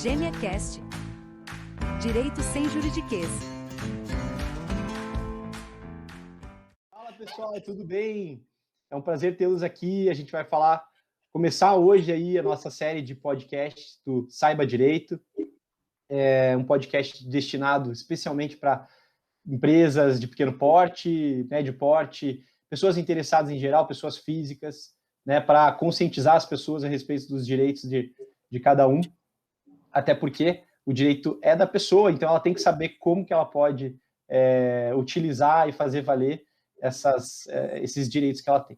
GêniaCast. Direito sem juridiquês. Fala pessoal, tudo bem? É um prazer tê-los aqui. A gente vai começar hoje aí a nossa série de podcasts do Saiba Direito. É um podcast destinado especialmente para empresas de pequeno porte, médio porte, pessoas interessadas em geral, pessoas físicas, né, para conscientizar as pessoas a respeito dos direitos de cada um, até porque o direito é da pessoa, então ela tem que saber como que ela pode utilizar e fazer valer esses direitos que ela tem.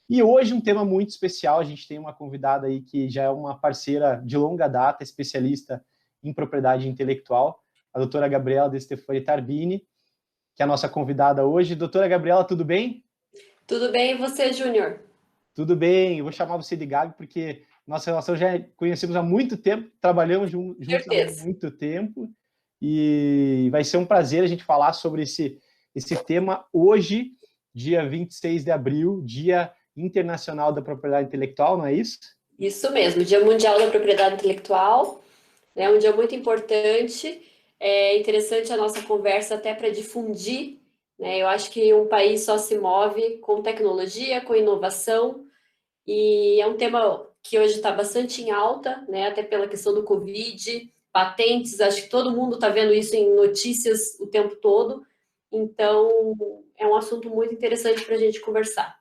E hoje um tema muito especial, a gente tem uma convidada aí que já é uma parceira de longa data, especialista em propriedade intelectual, a doutora Gabriela De Stefani Tarbini, que é a nossa convidada hoje. Doutora Gabriela, tudo bem? Tudo bem, e você, Júnior? Tudo bem, eu vou chamar você de Gabi, porque nossa relação já conhecemos há muito tempo, trabalhamos juntos há muito tempo, e vai ser um prazer a gente falar sobre esse tema hoje, dia 26 de abril, Dia Internacional da Propriedade Intelectual, não é isso? Isso mesmo, Dia Mundial da Propriedade Intelectual, é um dia muito importante, é interessante a nossa conversa até para difundir, né? Eu acho que um país só se move com tecnologia, com inovação, e é um tema que hoje está bastante em alta, né? Até pela questão do Covid, patentes, acho que todo mundo está vendo isso em notícias o tempo todo, então é um assunto muito interessante para a gente conversar.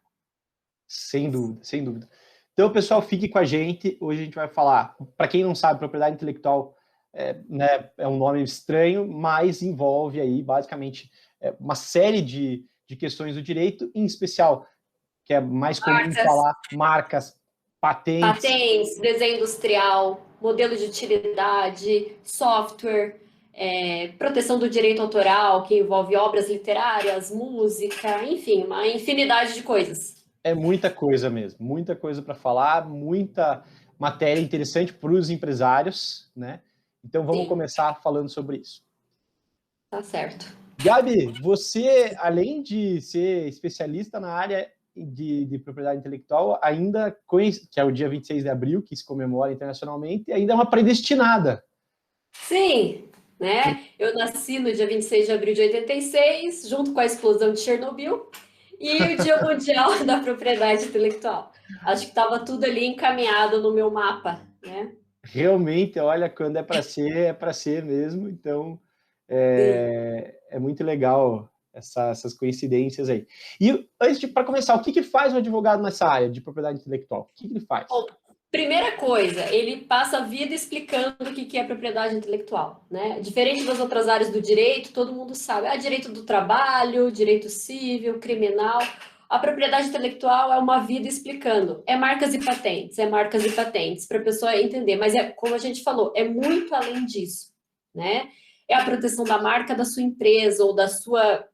Sem dúvida, sem dúvida. Então, pessoal, fique com a gente. Hoje a gente vai falar, para quem não sabe, propriedade intelectual é um nome estranho, mas envolve aí, basicamente, uma série de questões do direito, em especial, que é mais comum falar, marcas, patentes. Patentes, desenho industrial, modelo de utilidade, software, proteção do direito autoral, que envolve obras literárias, música, enfim, uma infinidade de coisas. É muita coisa mesmo, muita coisa para falar, muita matéria interessante para os empresários, né? Então vamos começar falando sobre isso. Tá certo. Gabi, você, além de ser especialista na área de propriedade intelectual, ainda, que é o dia 26 de abril, que se comemora internacionalmente, ainda é uma predestinada. Sim, né? Eu nasci no dia 26 de abril de 86, junto com a explosão de Chernobyl, e o Dia Mundial da Propriedade Intelectual. Acho que estava tudo ali encaminhado no meu mapa, né? Realmente, olha, quando é para ser mesmo, então é muito legal essas coincidências aí. E para começar, o que faz um advogado nessa área de propriedade intelectual? O que ele faz? Bom, primeira coisa, ele passa a vida explicando o que é propriedade intelectual, né? Diferente das outras áreas do direito, todo mundo sabe, direito do trabalho, direito civil, criminal. A propriedade intelectual é uma vida explicando, é marcas e patentes, para a pessoa entender. Mas como a gente falou, é muito além disso, né? É a proteção da marca da sua empresa ou da sua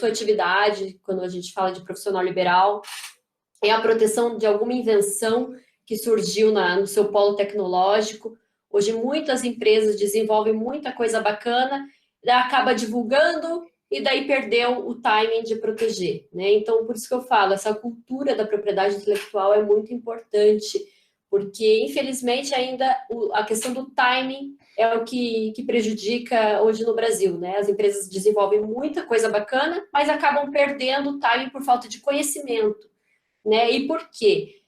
atividade, quando a gente fala de profissional liberal. É a proteção de alguma invenção que surgiu no seu polo tecnológico. Hoje, muitas empresas desenvolvem muita coisa bacana, acaba divulgando e daí perdeu o timing de proteger, né? Então, por isso que eu falo, essa cultura da propriedade intelectual é muito importante, porque, infelizmente, ainda a questão do timing é o que prejudica hoje no Brasil, né? As empresas desenvolvem muita coisa bacana, mas acabam perdendo o timing por falta de conhecimento, né? E por quê?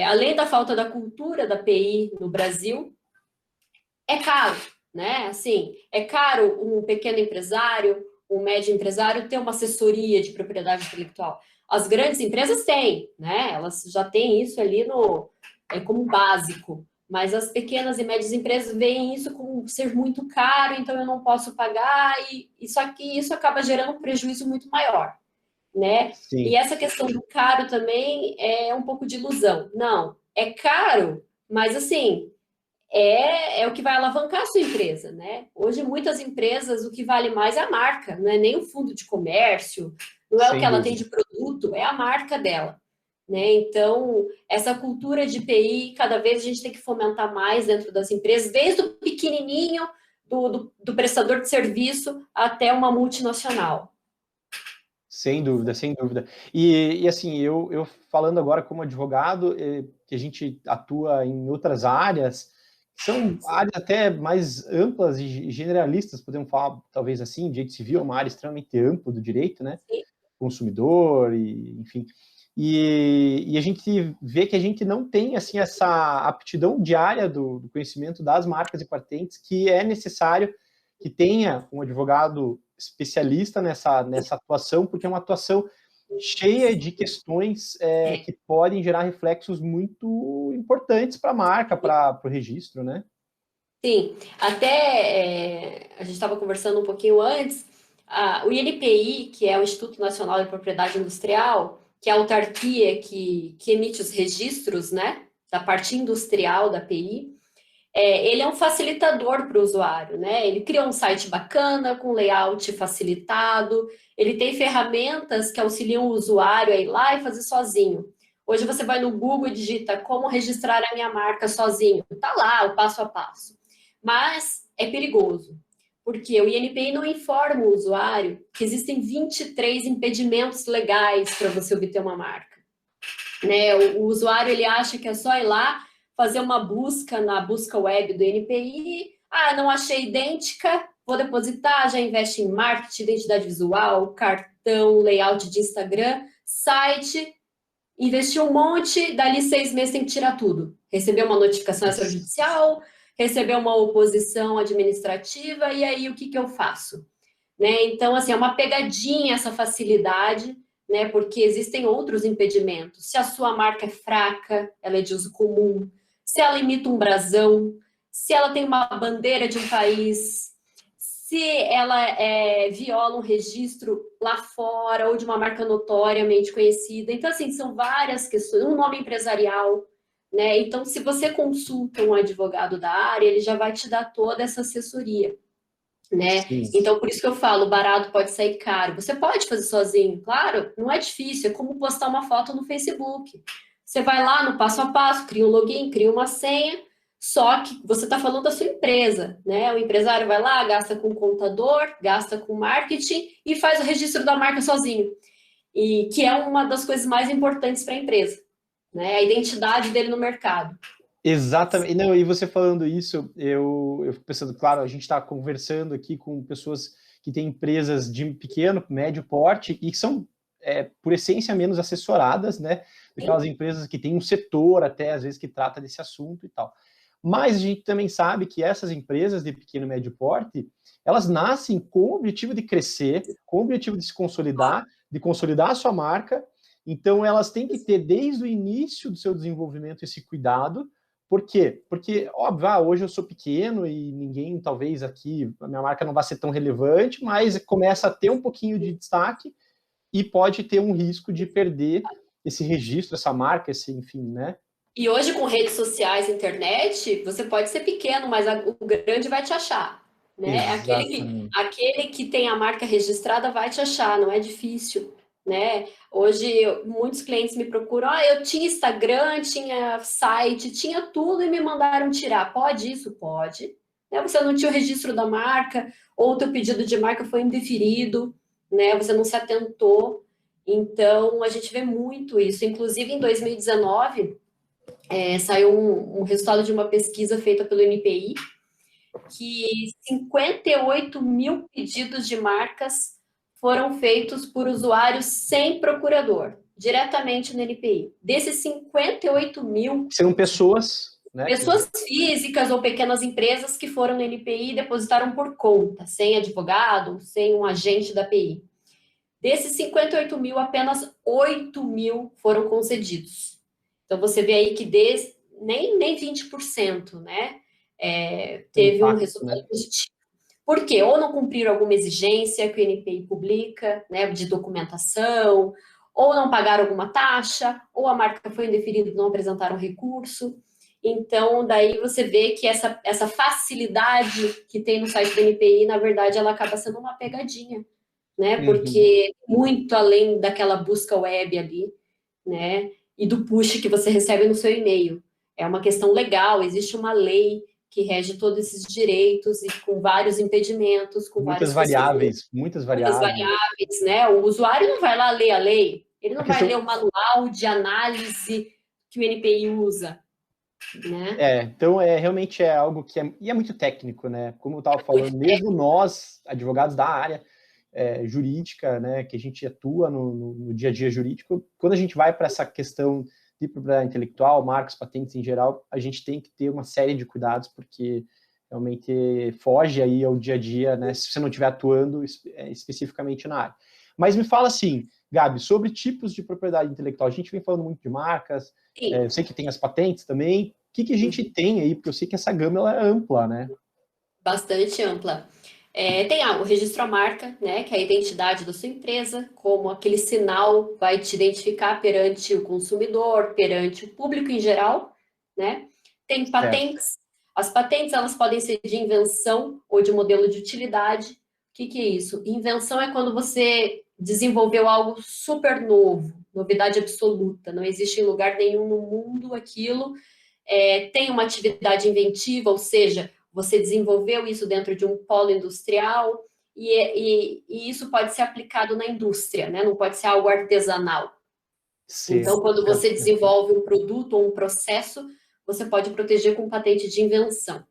Além da falta da cultura da PI no Brasil, é caro, né? Assim, é caro um pequeno empresário, um médio empresário ter uma assessoria de propriedade intelectual. As grandes empresas têm, né? Elas já têm isso ali como básico, mas as pequenas e médias empresas veem isso como ser muito caro, então eu não posso pagar, e só que isso acaba gerando um prejuízo muito maior, né? Sim. E essa questão do caro também é um pouco de ilusão. Não, é caro, mas assim, é o que vai alavancar a sua empresa, né? Hoje, muitas empresas, o que vale mais é a marca, não é nem o fundo de comércio, não é o que ela tem de produto, é a marca dela, né? Então, essa cultura de PI, cada vez a gente tem que fomentar mais dentro das empresas, desde o pequenininho, do prestador de serviço, até uma multinacional. Sem dúvida, sem dúvida. E assim, eu falando agora como advogado, que a gente atua em outras áreas, são áreas até mais amplas e generalistas, podemos falar talvez assim, direito civil é uma área extremamente ampla do direito, né? Sim. Consumidor, e, enfim. E a gente vê que a gente não tem assim essa aptidão diária do conhecimento das marcas e patentes, que é necessário que tenha um advogado especialista nessa atuação, porque é uma atuação cheia de questões que podem gerar reflexos muito importantes para a marca, para o registro, né? Sim, até a gente estava conversando um pouquinho antes, o INPI, que é o Instituto Nacional de Propriedade Industrial, que é a autarquia que emite os registros, né, da parte industrial da PI, ele é um facilitador para o usuário, né? Ele cria um site bacana, com layout facilitado, ele tem ferramentas que auxiliam o usuário a ir lá e fazer sozinho. Hoje você vai no Google e digita como registrar a minha marca sozinho. Está lá o passo a passo. Mas é perigoso, porque o INPI não informa o usuário que existem 23 impedimentos legais para você obter uma marca. Né? O usuário ele acha que é só ir lá fazer uma busca na busca web do INPI, não achei idêntica, vou depositar, já investe em marketing, identidade visual, cartão, layout de Instagram, site, investiu um monte, dali 6 meses tem que tirar tudo. Recebeu uma notificação extrajudicial, recebeu uma oposição administrativa, e aí o que eu faço? Né? Então, assim, é uma pegadinha essa facilidade, né? Porque existem outros impedimentos. Se a sua marca é fraca, ela é de uso comum, se ela imita um brasão, se ela tem uma bandeira de um país, se ela viola um registro lá fora ou de uma marca notoriamente conhecida. Então, assim, são várias questões. Um nome empresarial, né? Então, se você consulta um advogado da área, ele já vai te dar toda essa assessoria. Né? Então, por isso que eu falo, barato pode sair caro. Você pode fazer sozinho, claro, não é difícil, é como postar uma foto no Facebook. Você vai lá no passo a passo, cria um login, cria uma senha, só que você está falando da sua empresa, né? O empresário vai lá, gasta com contador, gasta com marketing e faz o registro da marca sozinho. E que é uma das coisas mais importantes para a empresa, né? A identidade dele no mercado. Exatamente. Não, e você falando isso, eu fico pensando, claro, a gente está conversando aqui com pessoas que têm empresas de pequeno, médio porte e que são, por essência, menos assessoradas, né? Aquelas empresas que têm um setor até, às vezes, que trata desse assunto e tal. Mas a gente também sabe que essas empresas de pequeno e médio porte, elas nascem com o objetivo de crescer, com o objetivo de se consolidar, de consolidar a sua marca. Então, elas têm que ter, desde o início do seu desenvolvimento, esse cuidado. Por quê? Porque, óbvio, hoje eu sou pequeno e ninguém, talvez aqui, a minha marca não vai ser tão relevante, mas começa a ter um pouquinho de destaque e pode ter um risco de perder esse registro, essa marca, enfim, né? E hoje, com redes sociais, internet, você pode ser pequeno, mas o grande vai te achar, né? Aquele que tem a marca registrada vai te achar, não é difícil, né? Hoje, muitos clientes me procuram, eu tinha Instagram, tinha site, tinha tudo e me mandaram tirar. Pode isso? Pode. Né? Você não tinha o registro da marca, ou o teu pedido de marca foi indeferido, né? Você não se atentou. Então, a gente vê muito isso. Inclusive, em 2019... saiu um resultado de uma pesquisa feita pelo INPI, que 58 mil pedidos de marcas foram feitos por usuários sem procurador, diretamente no INPI. Desses 58 mil... São pessoas... né, pessoas físicas ou pequenas empresas que foram no INPI e depositaram por conta, sem advogado, sem um agente da PI. Desses 58 mil, apenas 8 mil foram concedidos. Então, você vê aí que nem 20%, né, teve um resultado positivo. Por quê? Ou não cumpriram alguma exigência que o INPI publica, né, de documentação, ou não pagaram alguma taxa, ou a marca foi indeferida e não apresentaram recurso. Então, daí você vê que essa facilidade que tem no site do INPI, na verdade, ela acaba sendo uma pegadinha, né, porque muito além daquela busca web ali, né, e do push que você recebe no seu e-mail. É uma questão legal, existe uma lei que rege todos esses direitos e com vários impedimentos, com muitas variáveis, né? O usuário não vai lá ler a lei, ele não vai ler o manual de análise que o INPI usa, né? Então realmente é algo que e é muito técnico, né? Como eu estava falando, mesmo nós, advogados da área jurídica, né, que a gente atua no dia a dia jurídico, quando a gente vai para essa questão de propriedade intelectual, marcas, patentes em geral, a gente tem que ter uma série de cuidados, porque realmente foge aí ao dia a dia, né, se você não estiver atuando especificamente na área. Mas me fala assim, Gabi, sobre tipos de propriedade intelectual. A gente vem falando muito de marcas, eu sei que tem as patentes também. O que a gente tem aí? Porque eu sei que essa gama ela é ampla, né? Bastante ampla. Tem o registro à marca, né, que é a identidade da sua empresa, como aquele sinal vai te identificar perante o consumidor, perante o público em geral, né? Tem patentes. As patentes, elas podem ser de invenção ou de modelo de utilidade. O que é isso? Invenção é quando você desenvolveu algo super novo, novidade absoluta, não existe em lugar nenhum no mundo aquilo. Tem uma atividade inventiva, ou seja, você desenvolveu isso dentro de um polo industrial e isso pode ser aplicado na indústria, né? Não pode ser algo artesanal. Então, quando você desenvolve um produto ou um processo, você pode proteger com patente de invenção.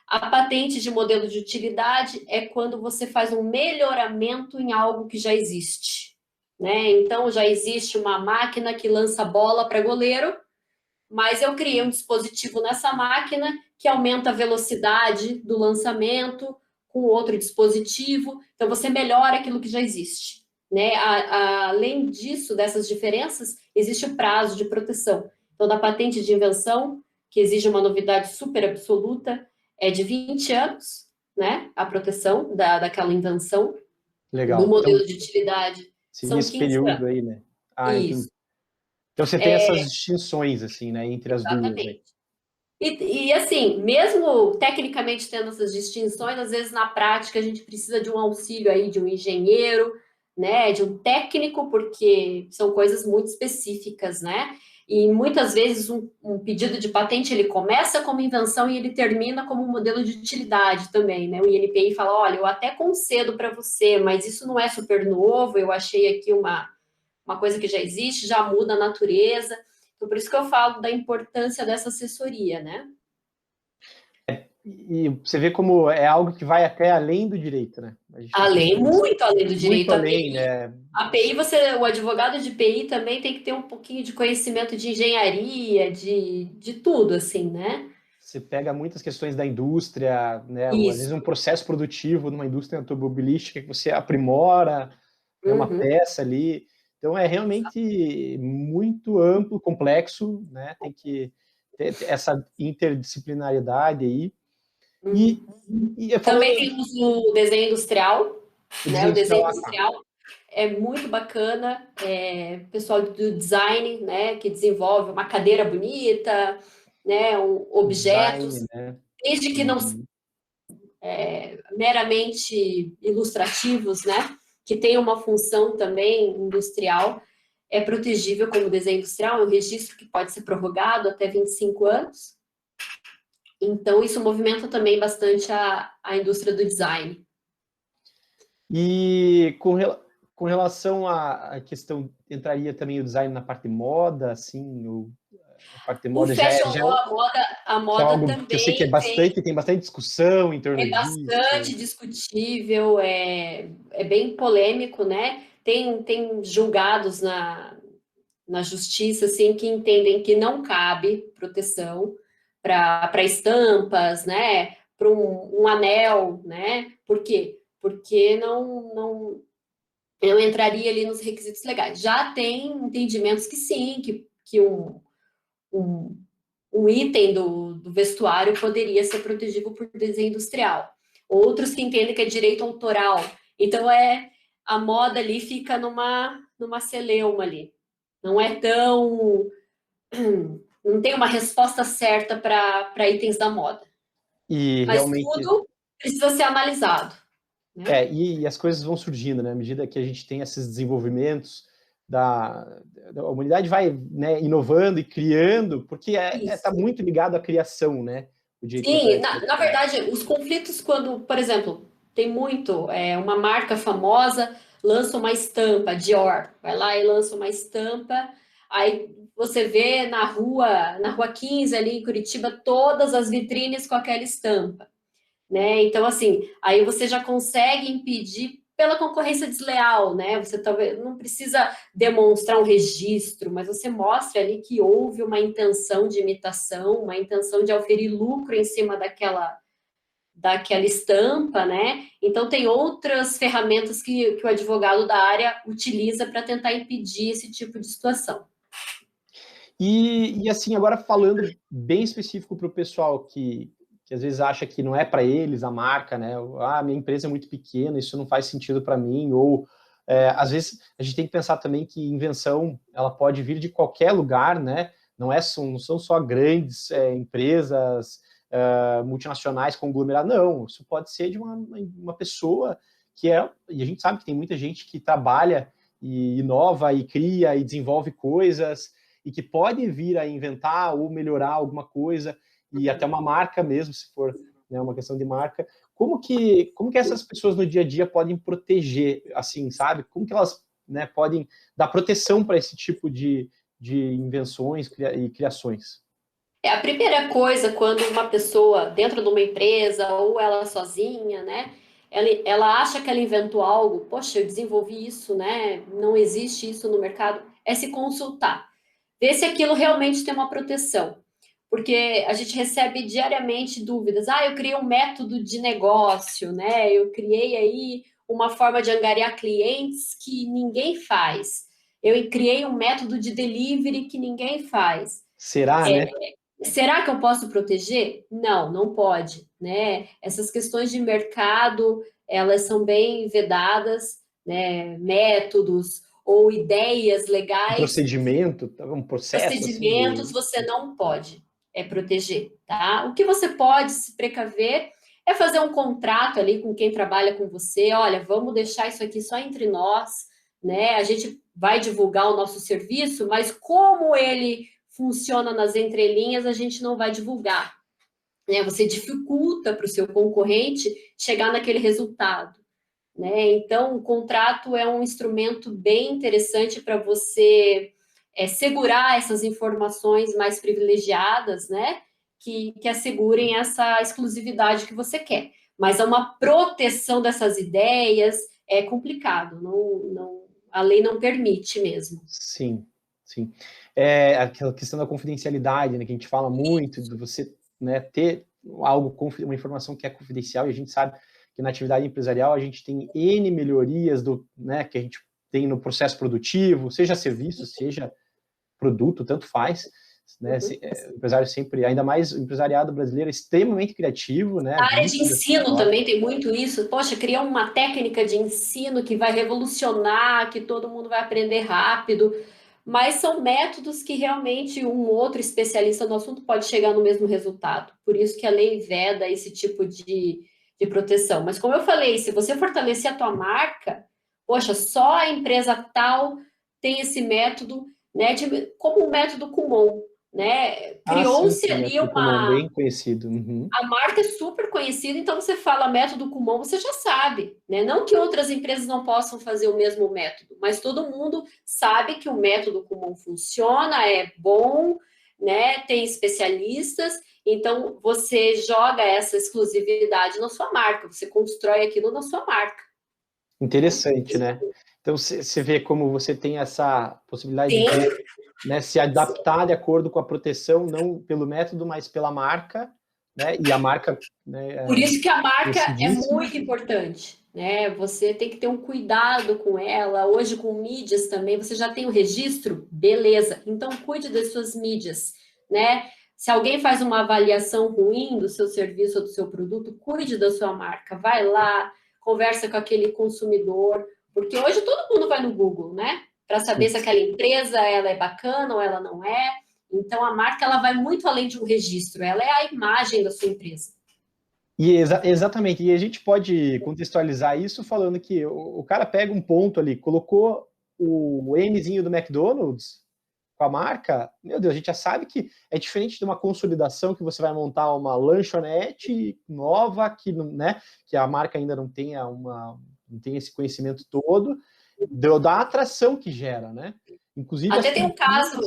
A patente de modelo de utilidade é quando você faz um melhoramento em algo que já existe, né? Então, já existe uma máquina que lança bola para goleiro, mas eu criei um dispositivo nessa máquina que aumenta a velocidade do lançamento com outro dispositivo. Então, você melhora aquilo que já existe, né? Além disso, dessas diferenças, existe o prazo de proteção. Então, da patente de invenção, que exige uma novidade super absoluta, é de 20 anos, né? A proteção daquela invenção. Legal. Do modelo Então, de utilidade, seria são esse 15 período anos. aí, né? Entendi. Isso. Então você tem essas distinções, assim, né, entre as duas aí. Exatamente. Assim, mesmo tecnicamente tendo essas distinções, às vezes na prática a gente precisa de um auxílio aí de um engenheiro, né, de um técnico, porque são coisas muito específicas, né? E muitas vezes um pedido de patente ele começa como invenção e ele termina como um modelo de utilidade também, né? O INPI fala, olha, eu até concedo para você, mas isso não é super novo, eu achei aqui uma coisa que já existe, já muda a natureza. Então, por isso que eu falo da importância dessa assessoria, né? E você vê como é algo que vai até além do direito, né? A gente tem Muito além do muito direito. além, né? A PI, o advogado de PI também tem que ter um pouquinho de conhecimento de engenharia, de tudo, assim, né? Você pega muitas questões da indústria, né? Às vezes Isso. um processo produtivo numa indústria automobilística que você aprimora, né, uma Uhum. peça ali. Então é realmente muito amplo, complexo, né? Tem que ter essa interdisciplinariedade aí. E, Uhum. e Também falando temos o desenho industrial, o né? O desenho desenho industrial, industrial é muito bacana, pessoal do design, né, que desenvolve uma cadeira bonita, né, objetos, design, né? desde que não Uhum. meramente ilustrativos, né, que tem uma função também industrial, é protegível como desenho industrial, é um registro que pode ser prorrogado até 25 anos. Então, isso movimenta também bastante a indústria do design. E com relação à questão, entraria também o design na parte de moda, assim, a parte de O moda fashion law, a já é moda algo que eu sei que é também bastante, tem bastante discussão em torno é disso. bastante discutível, é bem polêmico, né? Tem julgados na justiça assim que entendem que não cabe proteção para estampas, né? Para um anel, né? Por quê? Porque não entraria ali nos requisitos legais. Já tem entendimentos que sim, que um, um item do vestuário poderia ser protegido por desenho industrial. Outros que entendem que é direito autoral. Então, a moda ali fica numa celeuma ali. Não é tão... Não tem uma resposta certa para itens da moda. E Mas realmente, tudo precisa ser analisado, né? e as coisas vão surgindo, né? À medida que a gente tem esses desenvolvimentos, da humanidade vai, né, inovando e criando, porque Isso. tá muito ligado à criação, né? O direito de Sim, propriedade na intelectual. verdade, os conflitos, quando, por exemplo, tem muito, uma marca famosa lança uma estampa, Dior, vai lá e lança uma estampa, aí você vê na rua 15 ali em Curitiba, todas as vitrines com aquela estampa, né? Então, assim, aí você já consegue impedir pela concorrência desleal, né? Você talvez não precisa demonstrar um registro, mas você mostra ali que houve uma intenção de imitação, uma intenção de oferir lucro em cima daquela estampa, né? Então, tem outras ferramentas que o advogado da área utiliza para tentar impedir esse tipo de situação. E assim, agora falando bem específico para o pessoal que às vezes acha que não é para eles a marca, né? Minha empresa é muito pequena, isso não faz sentido para mim, ou às vezes a gente tem que pensar também que invenção ela pode vir de qualquer lugar, né? Não são só grandes empresas multinacionais, conglomeradas, não. Isso pode ser de uma pessoa e a gente sabe que tem muita gente que trabalha e inova e cria e desenvolve coisas e que pode vir a inventar ou melhorar alguma coisa, e até uma marca mesmo, se for, né, uma questão de marca. Como que essas pessoas no dia a dia podem proteger, assim, sabe? Como que elas, né, podem dar proteção para esse tipo de invenções e criações? A primeira coisa, quando uma pessoa dentro de uma empresa ou ela sozinha, né, ela acha que ela inventou algo, poxa, eu desenvolvi isso, né, não existe isso no mercado, é se consultar, ver se aquilo realmente tem uma proteção, porque a gente recebe diariamente dúvidas, eu criei um método de negócio, né, eu criei aí uma forma de angariar clientes que ninguém faz, eu criei um método de delivery que ninguém faz. Será, né? Será que eu posso proteger? Não, não pode, né? Essas questões de mercado, elas são bem vedadas, né? Métodos ou ideias legais, Um processo procedimentos, assim você não pode proteger, tá? O que você pode se precaver é fazer um contrato ali com quem trabalha com você. Olha, vamos deixar isso aqui só entre nós, né? A gente vai divulgar o nosso serviço, mas como ele funciona nas entrelinhas, a gente não vai divulgar, né? Você dificulta para o seu concorrente chegar naquele resultado, né? Então, o contrato é um instrumento bem interessante para você segurar essas informações mais privilegiadas, né? Que assegurem essa exclusividade que você quer. Mas uma proteção dessas ideias é complicado, a lei não permite mesmo. Sim, sim. Aquela questão da confidencialidade, né, que a gente fala muito, de você, né, ter uma informação que é confidencial, e a gente sabe que na atividade empresarial a gente tem N melhorias né, que a gente tem no processo produtivo, seja serviço, seja produto, tanto faz, né? O empresário sempre, ainda mais o empresariado brasileiro, é extremamente criativo, né? A área de ensino também tem muito isso. Poxa, criar uma técnica de ensino que vai revolucionar, que todo mundo vai aprender rápido, mas são métodos que realmente um outro especialista no assunto pode chegar no mesmo resultado. Por isso que a lei veda esse tipo de proteção. Mas como eu falei, se você fortalecer a tua marca, poxa, só a empresa tal tem esse método, né? Como o método Kumon, né? Criou-se ali uma... bem conhecido. Uhum. A marca é super conhecida, então você fala método Kumon, você já sabe, né? Não que outras empresas não possam fazer o mesmo método, mas todo mundo sabe que o método Kumon funciona, é bom, né? Tem especialistas, então você joga essa exclusividade na sua marca, você constrói aquilo na sua marca. Interessante, né? Então você vê como você tem essa possibilidade de, né, se adaptar de acordo com a proteção, não pelo método, mas pela marca, né? E a marca, né, por isso que a marca é muito importante, né? Você tem que ter um cuidado com ela. Hoje, com mídias também, você já tem o registro? Beleza. Então, cuide das suas mídias, né? Se alguém faz uma avaliação ruim do seu serviço ou do seu produto, cuide da sua marca. Vai lá, conversa com aquele consumidor, porque hoje todo mundo vai no Google, né? Para saber se aquela empresa ela é bacana ou ela não é. Então, a marca ela vai muito além de um registro, ela é a imagem da sua empresa. E exatamente, e a gente pode contextualizar isso falando que o cara pega um ponto ali, colocou o Mzinho do McDonald's com a marca, meu Deus, a gente já sabe que é diferente de uma consolidação que você vai montar uma lanchonete nova, né, que a marca ainda não tenha não tem esse conhecimento todo, da atração que gera, né? Inclusive até tem um caso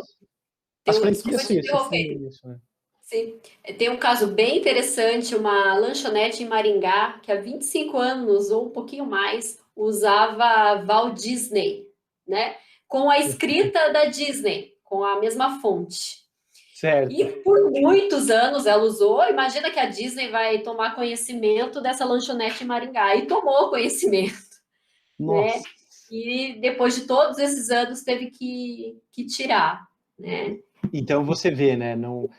As Desculpa franquias, te sim, interromper. isso, né? Sim. Tem um caso bem interessante, uma lanchonete em Maringá, que há 25 anos ou um pouquinho mais usava Walt Disney, né? Com a escrita da Disney, com a mesma fonte. E Certo. por muitos anos ela usou. Imagina que a Disney vai tomar conhecimento dessa lanchonete em Maringá. E tomou conhecimento, né? Nossa. E depois de todos esses anos teve que tirar, né? Então você vê, né? Não,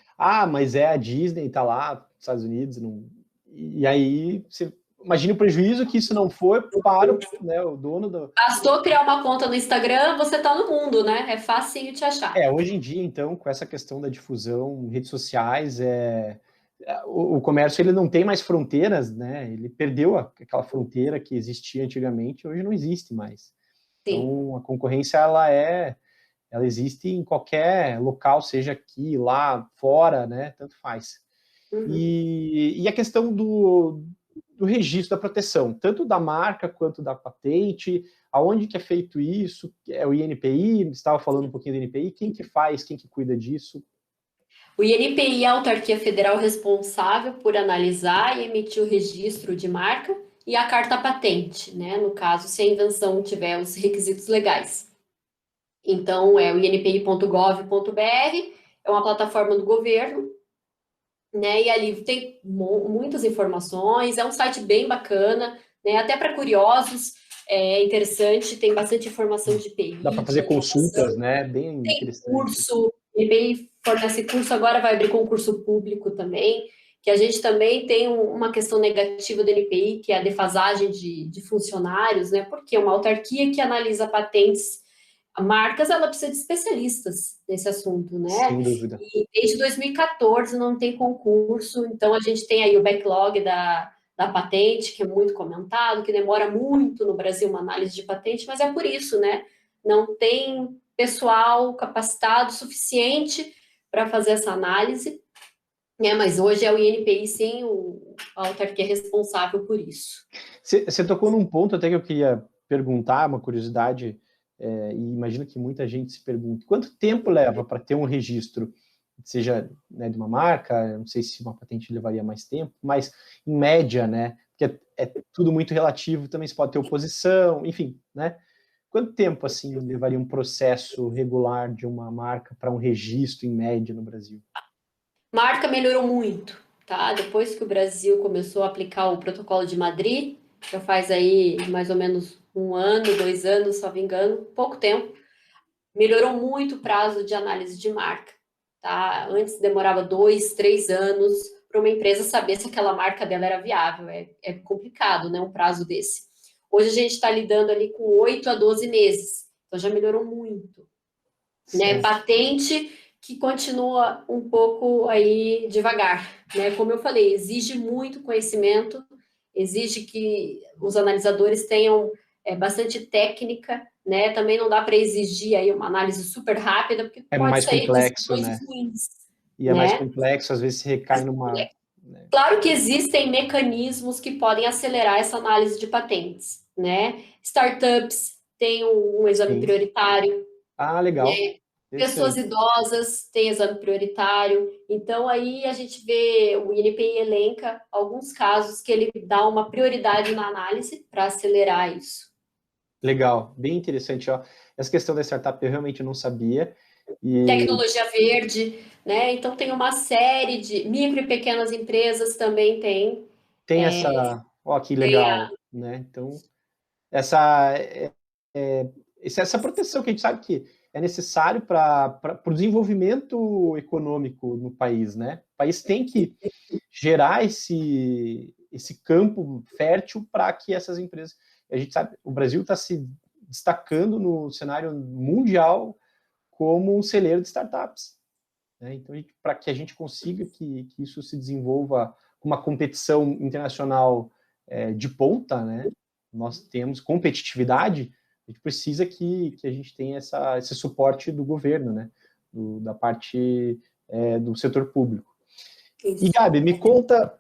mas é a Disney, tá lá, nos Estados Unidos, não, e aí você imagina o prejuízo que isso não foi para né, o dono do. Bastou criar uma conta no Instagram, você tá no mundo, né? É facinho te achar. Hoje em dia, então, com essa questão da difusão, redes sociais, o comércio ele não tem mais fronteiras, né? Ele perdeu aquela fronteira que existia antigamente, hoje não existe mais. Sim. Então, a concorrência ela existe em qualquer local, seja aqui, lá, fora, né? Tanto faz. Uhum. E a questão do registro da proteção, tanto da marca quanto da patente, aonde que é feito isso? É o INPI, você estava falando um pouquinho do INPI, quem que faz, quem que cuida disso? O INPI é a autarquia federal responsável por analisar e emitir o registro de marca e a carta patente, né? No caso, se a invenção tiver os requisitos legais. Então, é o inpi.gov.br, é uma plataforma do governo, né? E ali tem muitas informações, é um site bem bacana, né? Até para curiosos, é interessante, tem bastante informação de IPI, Dá para de fazer consultas, aprovação, né? Bem tem interessante. curso, IPI fornece curso, agora vai abrir concurso público também, que a gente também tem uma questão negativa do NPI, que é a defasagem de funcionários, né? Porque uma autarquia que analisa patentes, marcas, ela precisa de especialistas nesse assunto, né? Sem dúvida. E desde 2014 não tem concurso, então a gente tem aí o backlog da patente, que é muito comentado, que demora muito no Brasil uma análise de patente, mas é por isso, né? Não tem pessoal capacitado suficiente para fazer essa análise, né? Mas hoje é o INPI, sim, a autarquia responsável por isso. Você tocou num ponto até que eu queria perguntar, uma curiosidade, e imagino que muita gente se pergunte, quanto tempo leva para ter um registro, seja, né, de uma marca, não sei se uma patente levaria mais tempo, mas em média, né, porque é tudo muito relativo, também se pode ter oposição, enfim, né, quanto tempo, assim, levaria um processo regular de uma marca para um registro em média no Brasil? Marca melhorou muito, tá? Depois que o Brasil começou a aplicar o Protocolo de Madrid, já faz aí mais ou menos 1 ano, 2 anos, se não me engano, pouco tempo, melhorou muito o prazo de análise de marca, tá? Antes demorava 2, 3 anos para uma empresa saber se aquela marca dela era viável. É complicado, né? Um prazo desse. Hoje a gente está lidando ali com 8 a 12 meses, então já melhorou muito, né? Certo. Patente que continua um pouco aí devagar, né? Como eu falei, exige muito conhecimento, exige que os analisadores tenham bastante técnica, né? Também não dá para exigir aí uma análise super rápida, porque É pode mais sair complexo, decisões né? ruins, E é mais né? complexo, às vezes se recai numa... né? Claro que existem mecanismos que podem acelerar essa análise de patentes, né? Startups têm um exame Sim. prioritário, Legal. pessoas Interessante. idosas têm exame prioritário. Então, aí a gente vê, o INPI elenca alguns casos que ele dá uma prioridade na análise para acelerar isso. Legal, bem interessante. Ó. Essa questão da startup eu realmente não sabia. E Tecnologia verde, né? Então, tem uma série de micro e pequenas empresas também tem essa... Ó, que tem legal, né? Então, essa, essa proteção que a gente sabe que é necessário para o desenvolvimento econômico no país, né? O país tem que gerar esse campo fértil para que essas empresas... A gente sabe, o Brasil está se destacando no cenário mundial como um celeiro de startups, né? Então, para que a gente consiga que isso se desenvolva com uma competição internacional de ponta, né? Nós temos competitividade, a gente precisa que a gente tenha esse suporte do governo, né? Da parte do setor público. isso. E, Gabi, me conta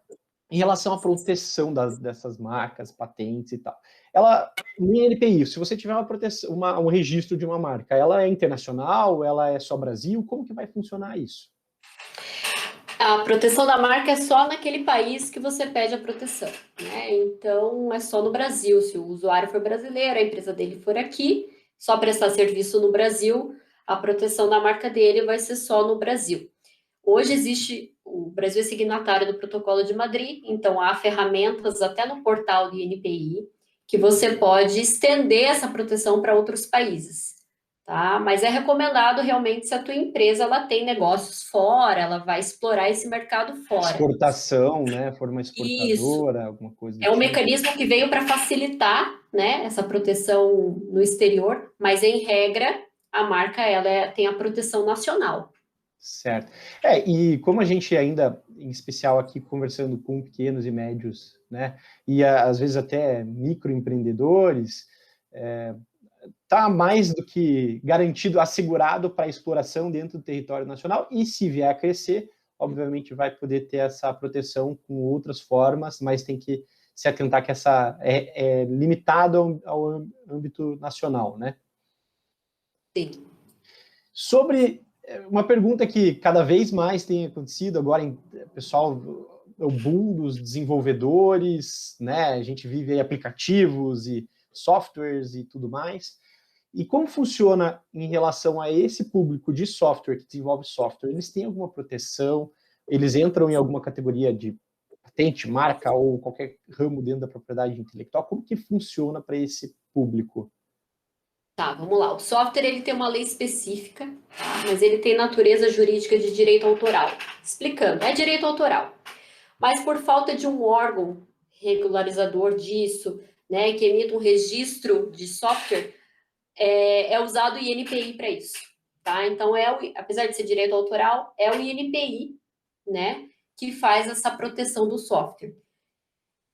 em relação à proteção dessas marcas, patentes e tal. ela, minha NPI, se você tiver um registro de uma marca, ela é internacional, ela é só Brasil, como que vai funcionar isso? A proteção da marca é só naquele país que você pede a proteção, né? Então, é só no Brasil. Se o usuário for brasileiro, a empresa dele for aqui, só prestar serviço no Brasil, a proteção da marca dele vai ser só no Brasil. Hoje existe, o Brasil é signatário do Protocolo de Madrid, então há ferramentas até no portal do INPI que você pode estender essa proteção para outros países, tá? Mas é recomendado realmente se a tua empresa ela tem negócios fora, ela vai explorar esse mercado fora. Exportação, né? For uma Isso. exportadora, alguma coisa do É um tipo. mecanismo que veio para facilitar, né, essa proteção no exterior, mas em regra a marca ela tem a proteção nacional. Certo. E como a gente ainda, em especial aqui, conversando com pequenos e médios, né, e às vezes até microempreendedores, está mais do que garantido, assegurado para exploração dentro do território nacional, e se vier a crescer, obviamente vai poder ter essa proteção com outras formas, mas tem que se atentar que essa é limitado ao âmbito nacional, né? Sim. Sobre uma pergunta que cada vez mais tem acontecido agora, pessoal, o boom dos desenvolvedores, né? A gente vive aí aplicativos e softwares e tudo mais. E como funciona em relação a esse público de software, que desenvolve software? Eles têm alguma proteção? Eles entram em alguma categoria de patente, marca ou qualquer ramo dentro da propriedade intelectual? Como que funciona para esse público? Tá, vamos lá. O software ele tem uma lei específica, tá? Mas ele tem natureza jurídica de direito autoral. Explicando, é direito autoral. Mas por falta de um órgão regularizador disso, né, que emita um registro de software, é usado o INPI para isso, tá? Então, apesar de ser direito autoral, é o INPI, né, que faz essa proteção do software.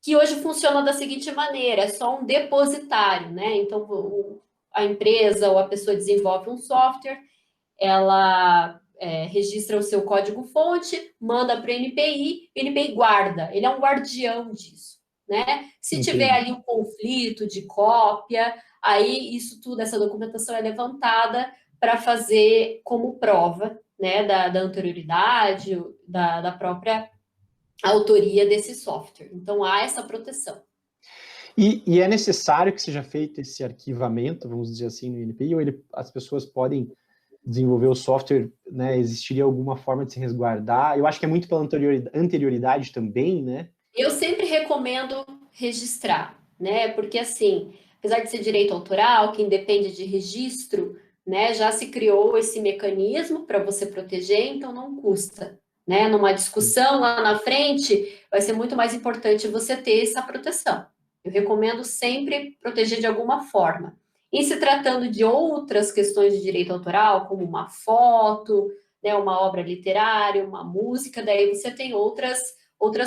Que hoje funciona da seguinte maneira, é só um depositário, né? Então, a empresa ou a pessoa desenvolve um software, ela registra o seu código-fonte, manda para o NPI guarda, ele é um guardião disso, né? Se tiver ali um conflito de cópia, aí isso tudo, essa documentação é levantada para fazer como prova, né, da anterioridade, da própria autoria desse software. Então, há essa proteção. E é necessário que seja feito esse arquivamento, vamos dizer assim, no INPI, ou as pessoas podem desenvolver o software, né? Existiria alguma forma de se resguardar? Eu acho que é muito pela anterioridade também, né? Eu sempre recomendo registrar, né? Porque, assim, apesar de ser direito autoral, que independe de registro, né? Já se criou esse mecanismo para você proteger, então não custa, né? Numa discussão lá na frente, vai ser muito mais importante você ter essa proteção. Eu recomendo sempre proteger de alguma forma. Em se tratando de outras questões de direito autoral, como uma foto, né, uma obra literária, uma música, daí você tem outras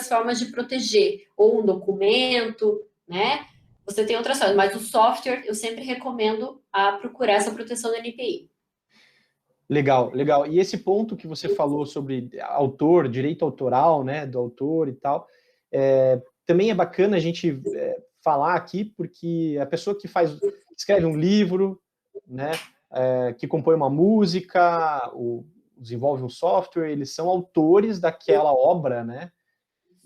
formas de proteger, ou um documento, né? Você tem outras formas, mas o software eu sempre recomendo a procurar essa proteção do NPI. Legal, legal. E esse ponto que você falou sobre autor, direito autoral, né, do autor e tal, também é bacana a gente falar aqui, porque a pessoa que escreve um livro, né, que compõe uma música, desenvolve um software, eles são autores daquela obra, né?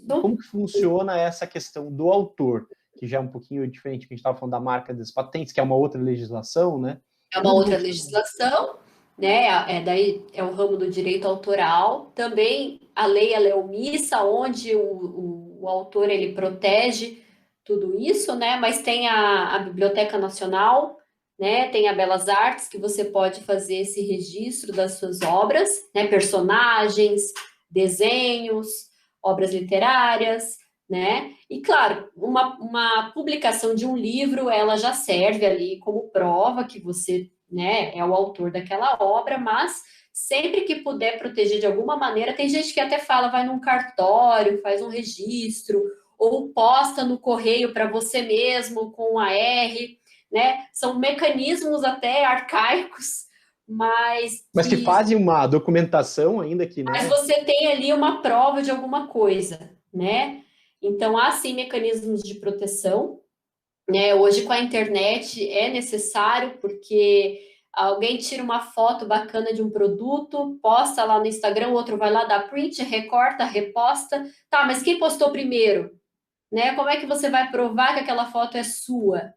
Como que funciona essa questão do autor, que já é um pouquinho diferente, que a gente estava falando da marca das patentes, que é uma outra legislação, né? É uma outra legislação, né? Daí é o ramo do direito autoral. Também a lei ela é omissa, onde o autor ele protege tudo isso, né? Mas tem a Biblioteca Nacional, né? Tem a Belas Artes, que você pode fazer esse registro das suas obras, né? Personagens, desenhos, obras literárias, né? E claro, uma publicação de um livro, ela já serve ali como prova que você, né, é o autor daquela obra, mas sempre que puder proteger de alguma maneira, tem gente que até fala, vai num cartório, faz um registro, ou posta no correio para você mesmo com a R, né? São mecanismos até arcaicos, mas que fazem uma documentação ainda que, né? Mas você tem ali uma prova de alguma coisa, né? Então, há sim mecanismos de proteção, né? Hoje com a internet é necessário, porque alguém tira uma foto bacana de um produto, posta lá no Instagram, o outro vai lá, dá print, recorta, reposta. Tá, mas quem postou primeiro? Né? Como é que você vai provar que aquela foto é sua?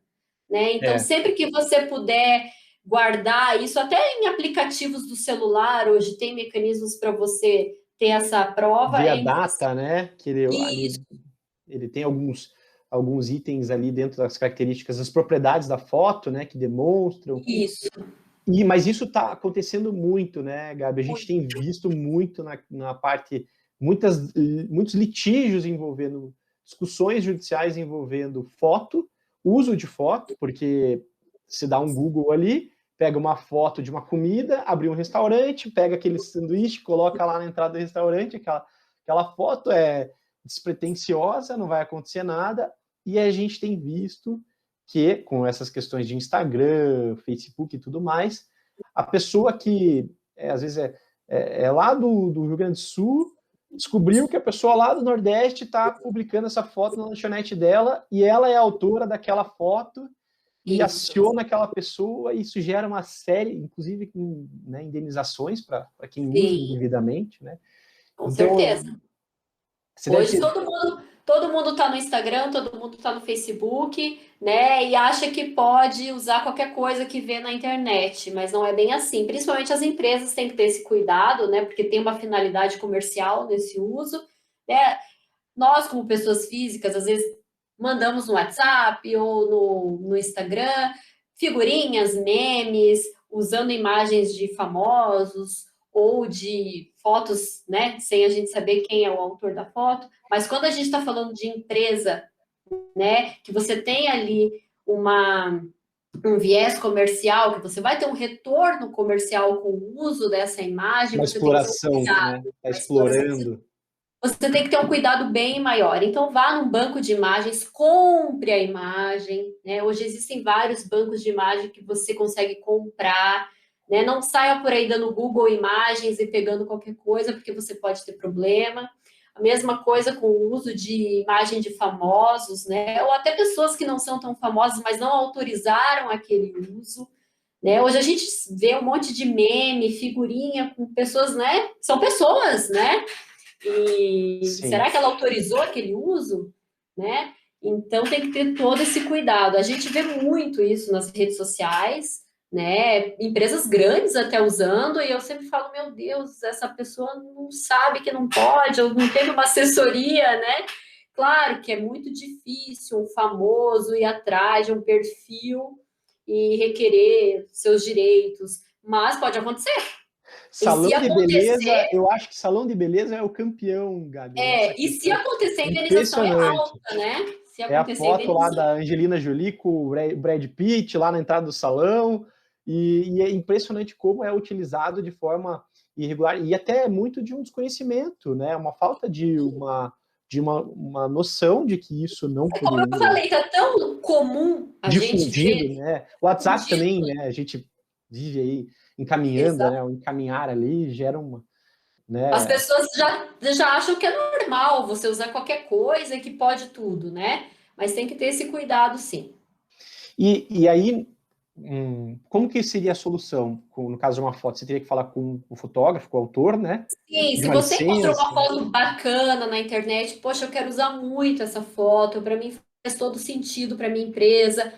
Né? Então, É, sempre que você puder guardar isso, até em aplicativos do celular, hoje tem mecanismos para você ter essa prova, ver a é interessante. data, né? Que ele, ali, Isso, ele tem alguns itens ali dentro das características, das propriedades da foto, né? Que demonstram. isso. Mas isso está acontecendo muito, né, Gabi? A gente tem visto muito na parte, muitos litígios envolvendo, discussões judiciais envolvendo foto, uso de foto, porque se dá um Google ali, pega uma foto de uma comida, abre um restaurante, pega aquele sanduíche, coloca lá na entrada do restaurante, aquela foto é despretensiosa, não vai acontecer nada, e a gente tem visto que, com essas questões de Instagram, Facebook e tudo mais, a pessoa que, às vezes, é lá do Rio Grande do Sul, descobriu que a pessoa lá do Nordeste está publicando essa foto na lanchonete dela e ela é a autora daquela foto e Isso, aciona aquela pessoa, e isso gera uma série, inclusive, né, indenizações para quem usa sim, indevidamente, né? com Então, certeza. você deve Hoje ter... todo mundo está no Instagram, todo mundo está no Facebook, né? E acha que pode usar qualquer coisa que vê na internet, mas não é bem assim. Principalmente as empresas têm que ter esse cuidado, né? Porque tem uma finalidade comercial nesse uso, né? Nós, como pessoas físicas, às vezes mandamos no WhatsApp ou no Instagram figurinhas, memes, usando imagens de famosos ou de fotos, né, sem a gente saber quem é o autor da foto. Mas quando a gente está falando de empresa, né, que você tem ali um viés comercial, que você vai ter um retorno comercial com o uso dessa imagem, Uma você tem que ter um exploração, cuidado, né? Está uma exploração. explorando. Você tem que ter um cuidado bem maior. Então, vá num banco de imagens, compre a imagem, né? Hoje existem vários bancos de imagem que você consegue comprar, né? Não saia por aí dando Google Imagens e pegando qualquer coisa, porque você pode ter problema. A mesma coisa com o uso de imagem de famosos, né? Ou até pessoas que não são tão famosas, mas não autorizaram aquele uso. Né? Hoje a gente vê um monte de meme, figurinha com pessoas, né? São pessoas, né? E Sim. será que ela autorizou aquele uso? Né? Então tem que ter todo esse cuidado. A gente vê muito isso nas redes sociais, né? Empresas grandes até usando, e eu sempre falo, meu Deus, essa pessoa não sabe que não pode, ou não teve uma assessoria, né? Claro que é muito difícil um famoso ir atrás de um perfil e requerer seus direitos, mas pode acontecer. E Salão se de acontecer, beleza, eu acho que salão de beleza é o campeão, Gabi, nessa e se questão. acontecer, a É indenização é impressionante. alta, né? Se É a acontecer a foto lá indenização. da Angelina Jolie com o Brad Pitt lá na entrada do salão, e é impressionante como é utilizado de forma irregular, e até muito de um desconhecimento, né? Uma falta de uma noção de que isso não Como eu poderia falei, tá tão comum a gente difundido, ver né? O WhatsApp difundido. também, né? A gente vive aí encaminhando, Exato. né? O encaminhar ali gera uma, As né? pessoas já acham que é normal você usar qualquer coisa e que pode tudo, né? Mas tem que ter esse cuidado, sim. E aí, como que seria a solução? No caso de uma foto, você teria que falar com o fotógrafo, com o autor, né? Sim, De se uma você encontrou licença. uma foto bacana na internet, poxa, eu quero usar muito essa foto, para mim faz todo sentido para minha empresa.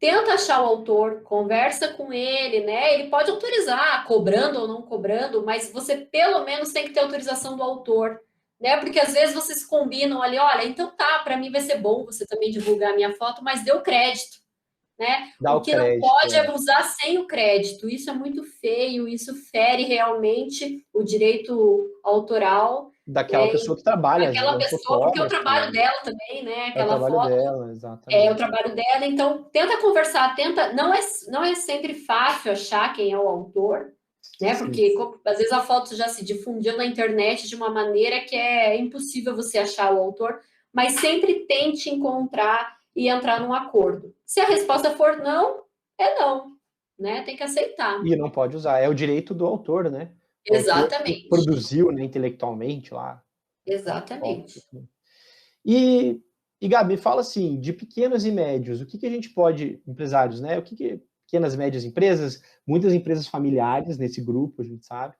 Tenta achar o autor, conversa com ele, né? Ele pode autorizar, cobrando ou não cobrando, mas você pelo menos tem que ter autorização do autor, né? Porque às vezes vocês combinam ali, olha, então tá, para mim vai ser bom você também divulgar a minha foto, mas deu crédito, né? Dá O o que não crédito, pode é usar sem o crédito. Isso é muito feio, isso fere realmente o direito autoral, daquela né? pessoa que trabalha, às vezes Daquela é um pessoa, porque é o fotógrafo, trabalho né? dela também, né? É o Aquela trabalho foto dela, é o exatamente. trabalho dela, então tenta conversar, tenta. Não é sempre fácil achar quem é o autor, né? Sim. Porque às vezes a foto já se difundiu na internet de uma maneira que é impossível você achar o autor, mas sempre tente encontrar e entrar num acordo. Se a resposta for não, é não, né? Tem que aceitar. E não pode usar, é o direito do autor, né? O autor que Exatamente. produziu, né, intelectualmente lá a foto. Exatamente. E, E Gabi, me fala assim, de pequenos e médios, o que que a gente pode, empresários, né? O que que pequenas e médias empresas, muitas empresas familiares nesse grupo, a gente sabe,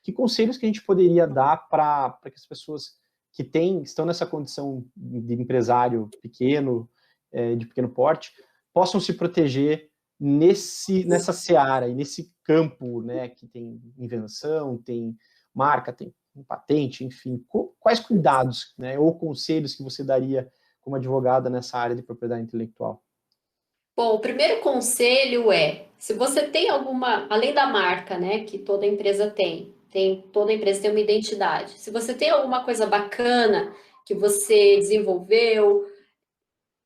que conselhos que a gente poderia dar para que as pessoas que estão nessa condição de empresário pequeno, de pequeno porte, possam se proteger nessa seara e nesse campo, né, que tem invenção, tem marca, tem patente, enfim, quais cuidados, né, ou conselhos que você daria como advogada nessa área de propriedade intelectual? Bom, o primeiro conselho é, se você tem alguma, além da marca, né, que toda empresa toda empresa tem uma identidade. Se você tem alguma coisa bacana que você desenvolveu,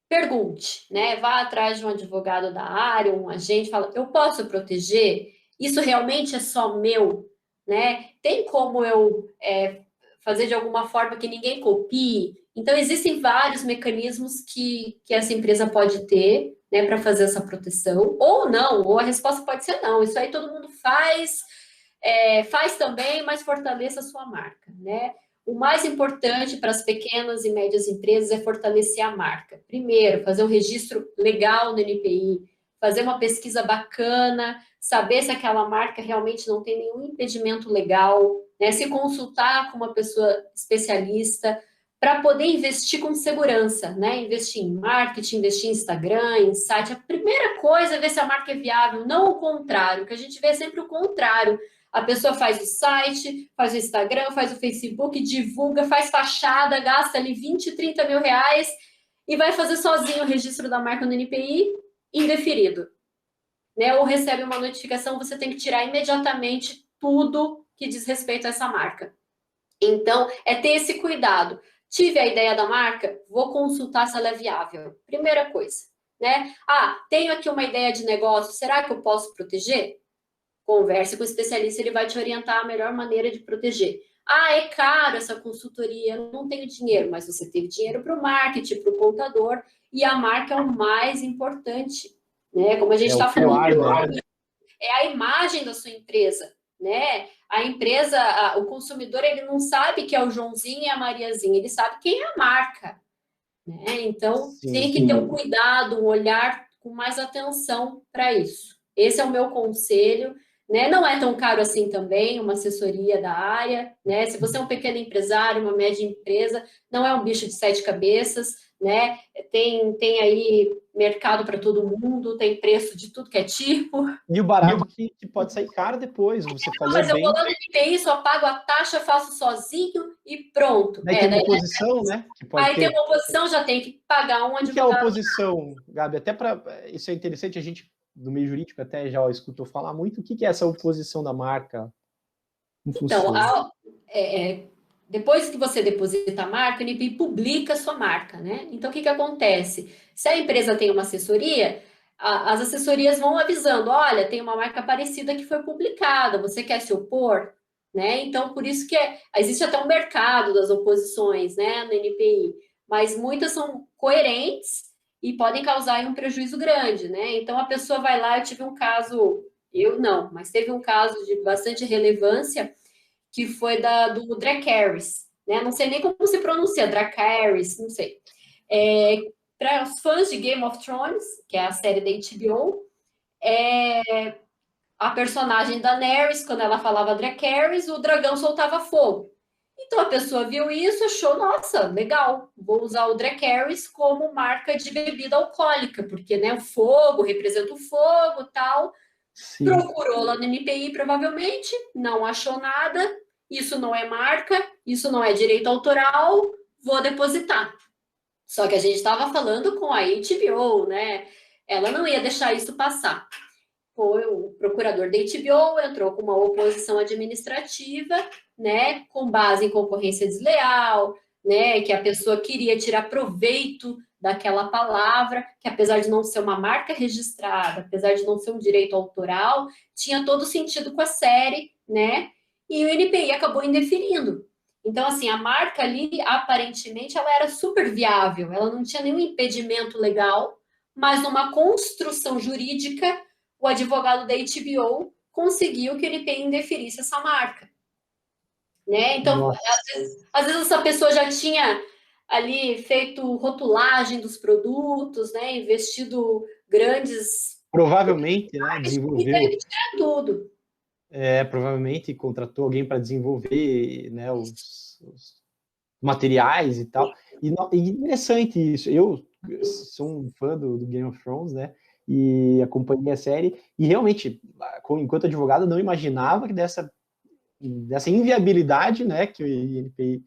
pergunte, né? Vá atrás de um advogado da área, um agente, fala, eu posso proteger? Isso realmente é só meu, né? Tem como eu fazer de alguma forma que ninguém copie? Então, existem vários mecanismos que essa empresa pode ter, né, para fazer essa proteção, ou não, ou a resposta pode ser não. Isso aí todo mundo faz também, mas fortaleça a sua marca, né? O mais importante para as pequenas e médias empresas é fortalecer a marca. Primeiro, fazer um registro legal no NPI, fazer uma pesquisa bacana, saber se aquela marca realmente não tem nenhum impedimento legal, né? Se consultar com uma pessoa especialista para poder investir com segurança, né? Investir em marketing, investir em Instagram, em site. A primeira coisa é ver se a marca é viável, não o contrário, que a gente vê sempre o contrário. A pessoa faz o site, faz o Instagram, faz o Facebook, divulga, faz fachada, gasta ali 20, 30 mil reais e vai fazer sozinho o registro da marca no NPI indeferido, né? Ou recebe uma notificação, você tem que tirar imediatamente tudo que diz respeito a essa marca. Então, é ter esse cuidado. Tive a ideia da marca, vou consultar se ela é viável. Primeira coisa, né? Tenho aqui uma ideia de negócio, será que eu posso proteger? Converse com o especialista, ele vai te orientar a melhor maneira de proteger. É caro essa consultoria, eu não tenho dinheiro, mas você teve dinheiro para o marketing, para o contador, e a marca é o mais importante, né? Como a gente está falando, Né? É a imagem da sua empresa, né? A empresa, o consumidor, ele não sabe que é o Joãozinho e a Mariazinha, ele sabe quem é a marca, né? Então, tem que ter um cuidado, um olhar com mais atenção para isso. Esse é o meu conselho, né? Não é tão caro assim também, uma assessoria da área, né? Se você é um pequeno empresário, uma média empresa, não é um bicho de 7 cabeças, né? Tem aí mercado para todo mundo, tem preço de tudo que é tipo. E o barato que pode sair caro depois, você falou Mas eu bem. vou lá no NPI, só pago a taxa, faço sozinho e pronto. Daí tem uma oposição, né? Que pode aí ter. tem uma oposição, já tem que pagar um advogado. O que é a oposição, Gabi? Até para isso é interessante, a gente do meio jurídico até já escutou falar muito. O que é essa oposição da marca? Então, depois que você deposita a marca, o NPI publica a sua marca, né? Então, o que acontece? Se a empresa tem uma assessoria, as assessorias vão avisando, olha, tem uma marca parecida que foi publicada, você quer se opor? Né? Então, por isso que existe até um mercado das oposições, né, no NPI, mas muitas são coerentes e podem causar um prejuízo grande, né? Então, a pessoa vai lá, eu tive um caso, eu não, mas teve um caso de bastante relevância, que foi do Dracarys, né? Não sei nem como se pronuncia, Dracarys, não sei. Para os fãs de Game of Thrones, que é a série da HBO, a personagem da Daenerys, quando ela falava Dracarys, o dragão soltava fogo. Então a pessoa viu isso, achou, nossa, legal, vou usar o Dracarys como marca de bebida alcoólica, porque, né, o fogo representa o fogo, tal. Sim. Procurou lá no NPI, provavelmente, não achou nada, isso não é marca, isso não é direito autoral, vou depositar. Só que a gente estava falando com a HBO, né? Ela não ia deixar isso passar. Foi o procurador da HBO, entrou com uma oposição administrativa, né, com base em concorrência desleal, né, que a pessoa queria tirar proveito daquela palavra, que apesar de não ser uma marca registrada, apesar de não ser um direito autoral, tinha todo sentido com a série, né, e o NPI acabou indeferindo. Então, assim, a marca ali, aparentemente, ela era super viável, ela não tinha nenhum impedimento legal, mas numa construção jurídica, o advogado da HBO conseguiu que o NPI indeferisse essa marca. Né? Então, às vezes essa pessoa já tinha ali feito rotulagem dos produtos, né? Investido grandes... Provavelmente, né, E desenvolveu, teve que tirar tudo. provavelmente contratou alguém para desenvolver, né, os materiais e tal. E interessante isso. Eu sou um fã do Game of Thrones, né? E acompanhei a série. E realmente, enquanto advogado, não imaginava que dessa inviabilidade, né? Que o INPI.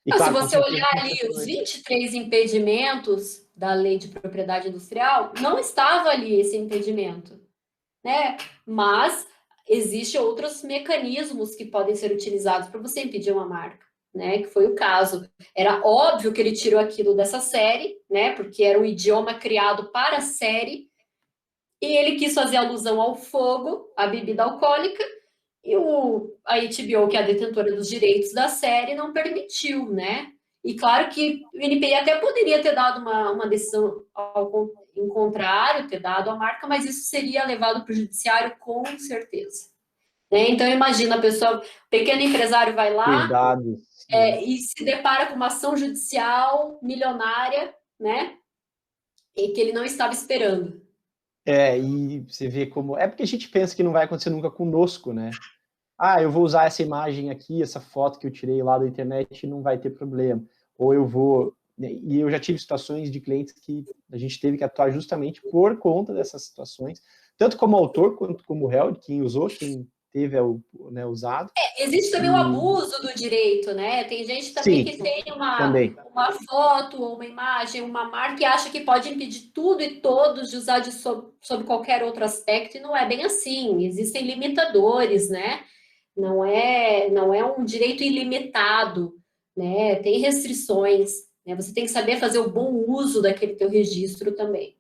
E Se claro, com você certeza. olhar ali os 23 impedimentos da Lei de Propriedade Industrial, não estava ali esse impedimento, né? Mas existem outros mecanismos que podem ser utilizados para você impedir uma marca, né? Que foi o caso. Era óbvio que ele tirou aquilo dessa série, né? Porque era um idioma criado para a série, e ele quis fazer alusão ao fogo, à bebida alcoólica, e a HBO, que é a detentora dos direitos da série, não permitiu, né? E claro que o INPI até poderia ter dado uma decisão em contrário, ter dado a marca, mas isso seria levado para o judiciário com certeza. Né? Então, imagina a pessoa, o pequeno empresário vai lá Cuidados. e se depara com uma ação judicial milionária, né? E que ele não estava esperando. E você vê como. É porque a gente pensa que não vai acontecer nunca conosco, né? Eu vou usar essa imagem aqui, essa foto que eu tirei lá da internet e não vai ter problema. Ou eu vou... E eu já tive situações de clientes que a gente teve que atuar justamente por conta dessas situações, tanto como autor quanto como réu, quem usou, quem teve usado. Existe também o abuso do direito, né? Tem gente também que tem uma foto ou uma imagem, uma marca e acha que pode impedir tudo e todos de usar sob qualquer outro aspecto, e não é bem assim. Existem limitadores, né? Não é um direito ilimitado, né? Tem restrições, né? Você tem que saber fazer o bom uso daquele teu registro também.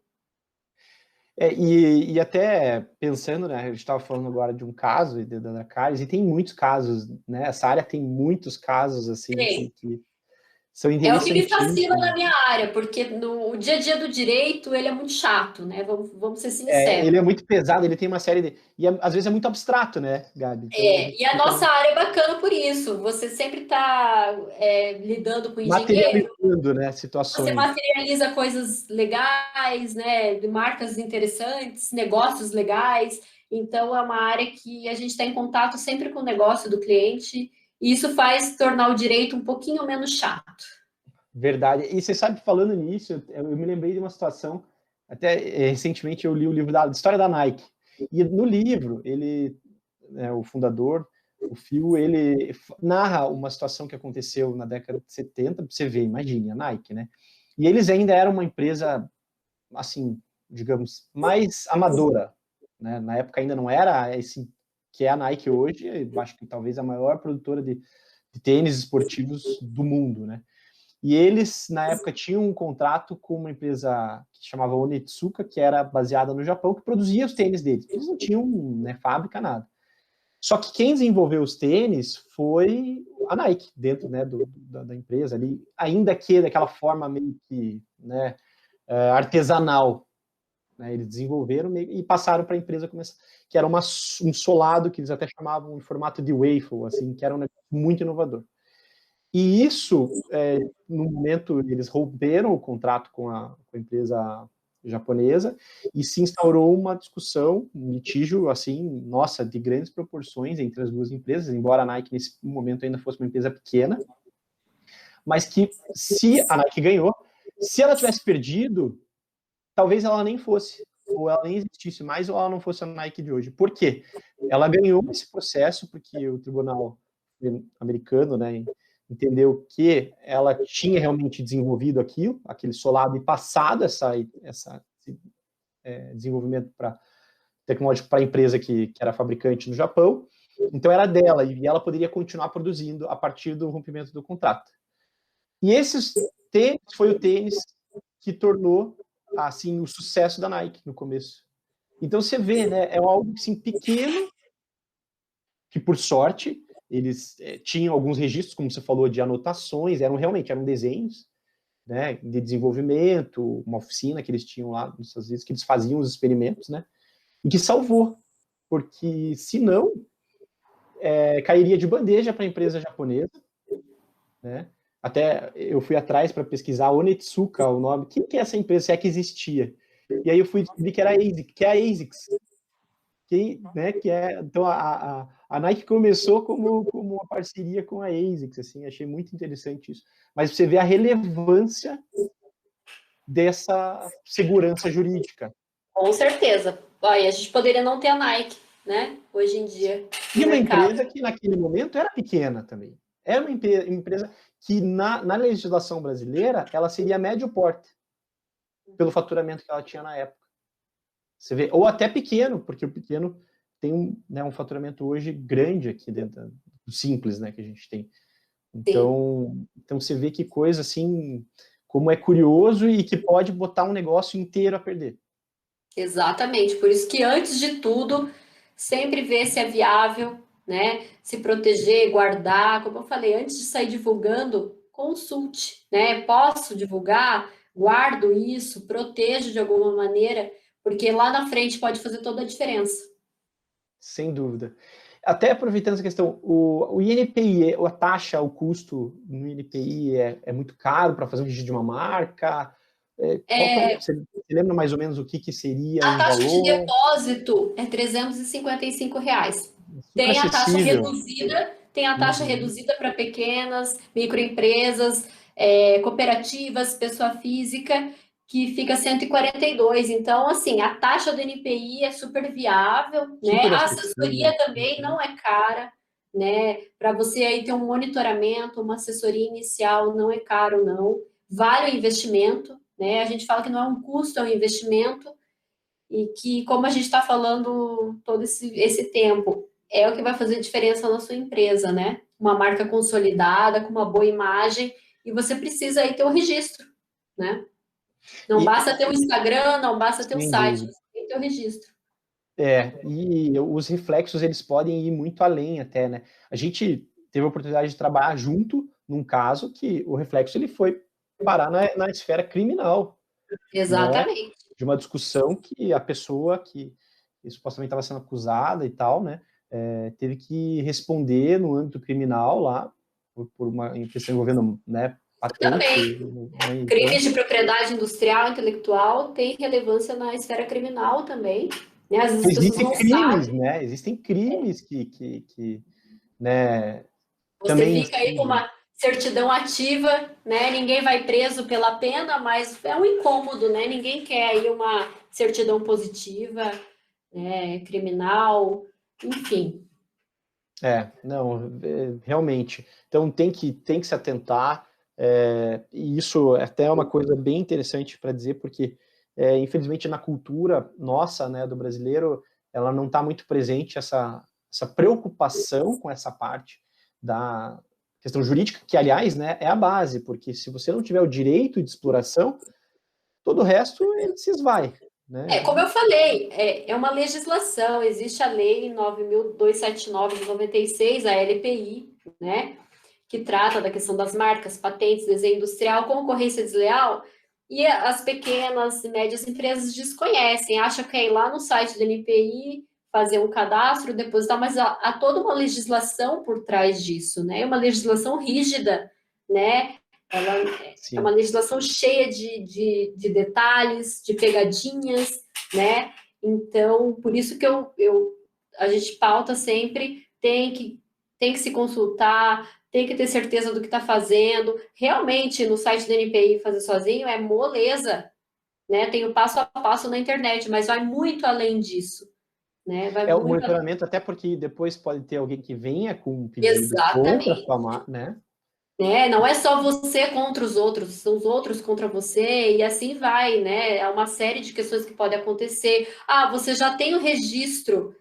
E até pensando, né, a gente estava falando agora de um caso da Dracarys, e tem muitos casos, né, essa área tem muitos casos, assim, que são É o que me interessantíssimos. fascina na minha área, porque no dia a dia do direito ele é muito chato, né? Vamos ser sinceros. Ele é muito pesado, ele tem uma série de... E às vezes é muito abstrato, né, Gabi? Então, E a nossa área é bacana por isso. Você sempre está lidando com engenheiro, materializando, né, você situações. materializa coisas legais, né? De marcas interessantes, negócios legais. Então, é uma área que a gente está em contato sempre com o negócio do cliente, e isso faz tornar o direito um pouquinho menos chato. Verdade. E você sabe, falando nisso, eu me lembrei de uma situação, até recentemente eu li o livro da história da Nike. E no livro, o fundador, o Phil, ele narra uma situação que aconteceu na década de 70, você vê, imagine, a Nike, né? E eles ainda eram uma empresa, assim, digamos, mais amadora, né? Na época ainda não era esse que é a Nike hoje, eu acho que talvez a maior produtora de tênis esportivos do mundo, né? E eles, na época, tinham um contrato com uma empresa que chamava Onitsuka, que era baseada no Japão, que produzia os tênis deles. Eles não tinham, né, fábrica, nada. Só que quem desenvolveu os tênis foi a Nike, dentro, né, da empresa ali, ainda que daquela forma meio que, né, artesanal. Né, eles desenvolveram e passaram para a empresa começar, que era um solado que eles até chamavam em formato de waffle, assim, que era um negócio muito inovador. E isso, no momento, eles romperam o contrato com a empresa japonesa e se instaurou uma discussão, um litígio, assim, nossa, de grandes proporções entre as duas empresas, embora a Nike, nesse momento, ainda fosse uma empresa pequena, mas que, se a Nike ganhou, se ela tivesse perdido, talvez ela nem fosse, ou ela nem existisse mais, ou ela não fosse a Nike de hoje. Por quê? Ela ganhou esse processo porque o tribunal americano, né, entendeu que ela tinha realmente desenvolvido aquele solado e passado esse desenvolvimento tecnológico para a empresa que era fabricante no Japão. Então era dela e ela poderia continuar produzindo a partir do rompimento do contrato. E esse tênis foi o tênis que tornou assim o sucesso da Nike no começo. Então você vê, né, é algo assim pequeno que por sorte eles tinham alguns registros, como você falou, de anotações, realmente eram desenhos, né, de desenvolvimento, uma oficina que eles tinham lá nos Estados Unidos, que eles faziam os experimentos, né, e que salvou, porque senão cairia de bandeja para a empresa japonesa, né, Até eu fui atrás para pesquisar Onitsuka, o nome. Quem que é essa empresa, se é que existia? E aí eu fui descobrir que era a ASICS, que é a ASICS. Então a Nike começou como uma parceria com a ASICS, assim, achei muito interessante isso. Mas você vê a relevância dessa segurança jurídica. Com certeza. Olha, a gente poderia não ter a Nike, né? Hoje em dia. E uma empresa que naquele momento era pequena também. Era uma empresa que na legislação brasileira ela seria médio porte, pelo faturamento que ela tinha na época. Você vê, ou até pequeno, porque o pequeno tem um faturamento hoje grande aqui dentro do simples, né, que a gente tem. Então você vê que coisa assim, como é curioso e que pode botar um negócio inteiro a perder. Exatamente, por isso que antes de tudo, sempre ver se é viável, né? Se proteger, guardar, como eu falei, antes de sair divulgando, consulte, né? Posso divulgar? Guardo isso, protejo de alguma maneira, porque lá na frente pode fazer toda a diferença. Sem dúvida. Até aproveitando essa questão, o INPI, a taxa, o custo no INPI é muito caro para fazer um registro de uma marca? Você lembra mais ou menos o que seria A um taxa de valor? depósito é R$ 355. Super Tem a taxa acessível. reduzida, Uhum. para pequenas, microempresas, cooperativas, pessoa física, que fica 142. Então, assim, a taxa do NPI é super viável, né? Super A acessível. assessoria também não é cara, né? Para você aí ter um monitoramento, uma assessoria inicial não é caro, não. Vale o investimento, né? A gente fala que não é um custo, é um investimento, e que, como a gente está falando todo esse tempo, é o que vai fazer diferença na sua empresa, né? Uma marca consolidada, com uma boa imagem, e você precisa aí ter um registro, né? Não E, basta ter um Instagram, não basta ter um sem site, dúvida. você tem que ter um registro. E os reflexos, eles podem ir muito além até, né? A gente teve a oportunidade de trabalhar junto num caso que o reflexo ele foi parar na esfera criminal, né? Exatamente. De uma discussão que a pessoa que supostamente estava sendo acusada e tal, né? Teve que responder no âmbito criminal lá, por uma questão envolvendo, né, patente, Também. né? Então, Crimes de propriedade industrial, intelectual, tem relevância na esfera criminal também, né? Às vezes as pessoas existem não crimes, sabem. né? Existem crimes que né, Você também fica aí com incidem. uma certidão ativa, né? Ninguém vai preso pela pena, mas é um incômodo, né? Ninguém quer aí uma certidão positiva, né? Criminal, enfim. Não, realmente. Então tem que se atentar, e isso até é uma coisa bem interessante para dizer, porque infelizmente na cultura nossa, né, do brasileiro, ela não está muito presente essa preocupação com essa parte da questão jurídica, que aliás, né, é a base, porque se você não tiver o direito de exploração, todo o resto ele se esvai, né? Como eu falei, é uma legislação, existe a lei 9.279 de 96, a LPI, né? Que trata da questão das marcas, patentes, desenho industrial, concorrência desleal, e as pequenas e médias empresas desconhecem, acham que é ir lá no site do NPI, fazer um cadastro, depositar, mas há toda uma legislação por trás disso, né? É uma legislação rígida, né? Ela é uma Sim. legislação cheia de detalhes, de pegadinhas, né? Então, por isso que a gente pauta sempre, tem que se consultar, tem que ter certeza do que está fazendo. Realmente, no site do NPI fazer sozinho é moleza, né? Tem o passo a passo na internet, mas vai muito além disso, né? Vai É o muito além. monitoramento, até porque depois pode ter alguém que venha com um pedido contra a Exatamente. sua marca, né? Né? Não é só você contra os outros, são os outros contra você, e assim vai, né? É uma série de questões que podem acontecer. Ah, você já tem o registro,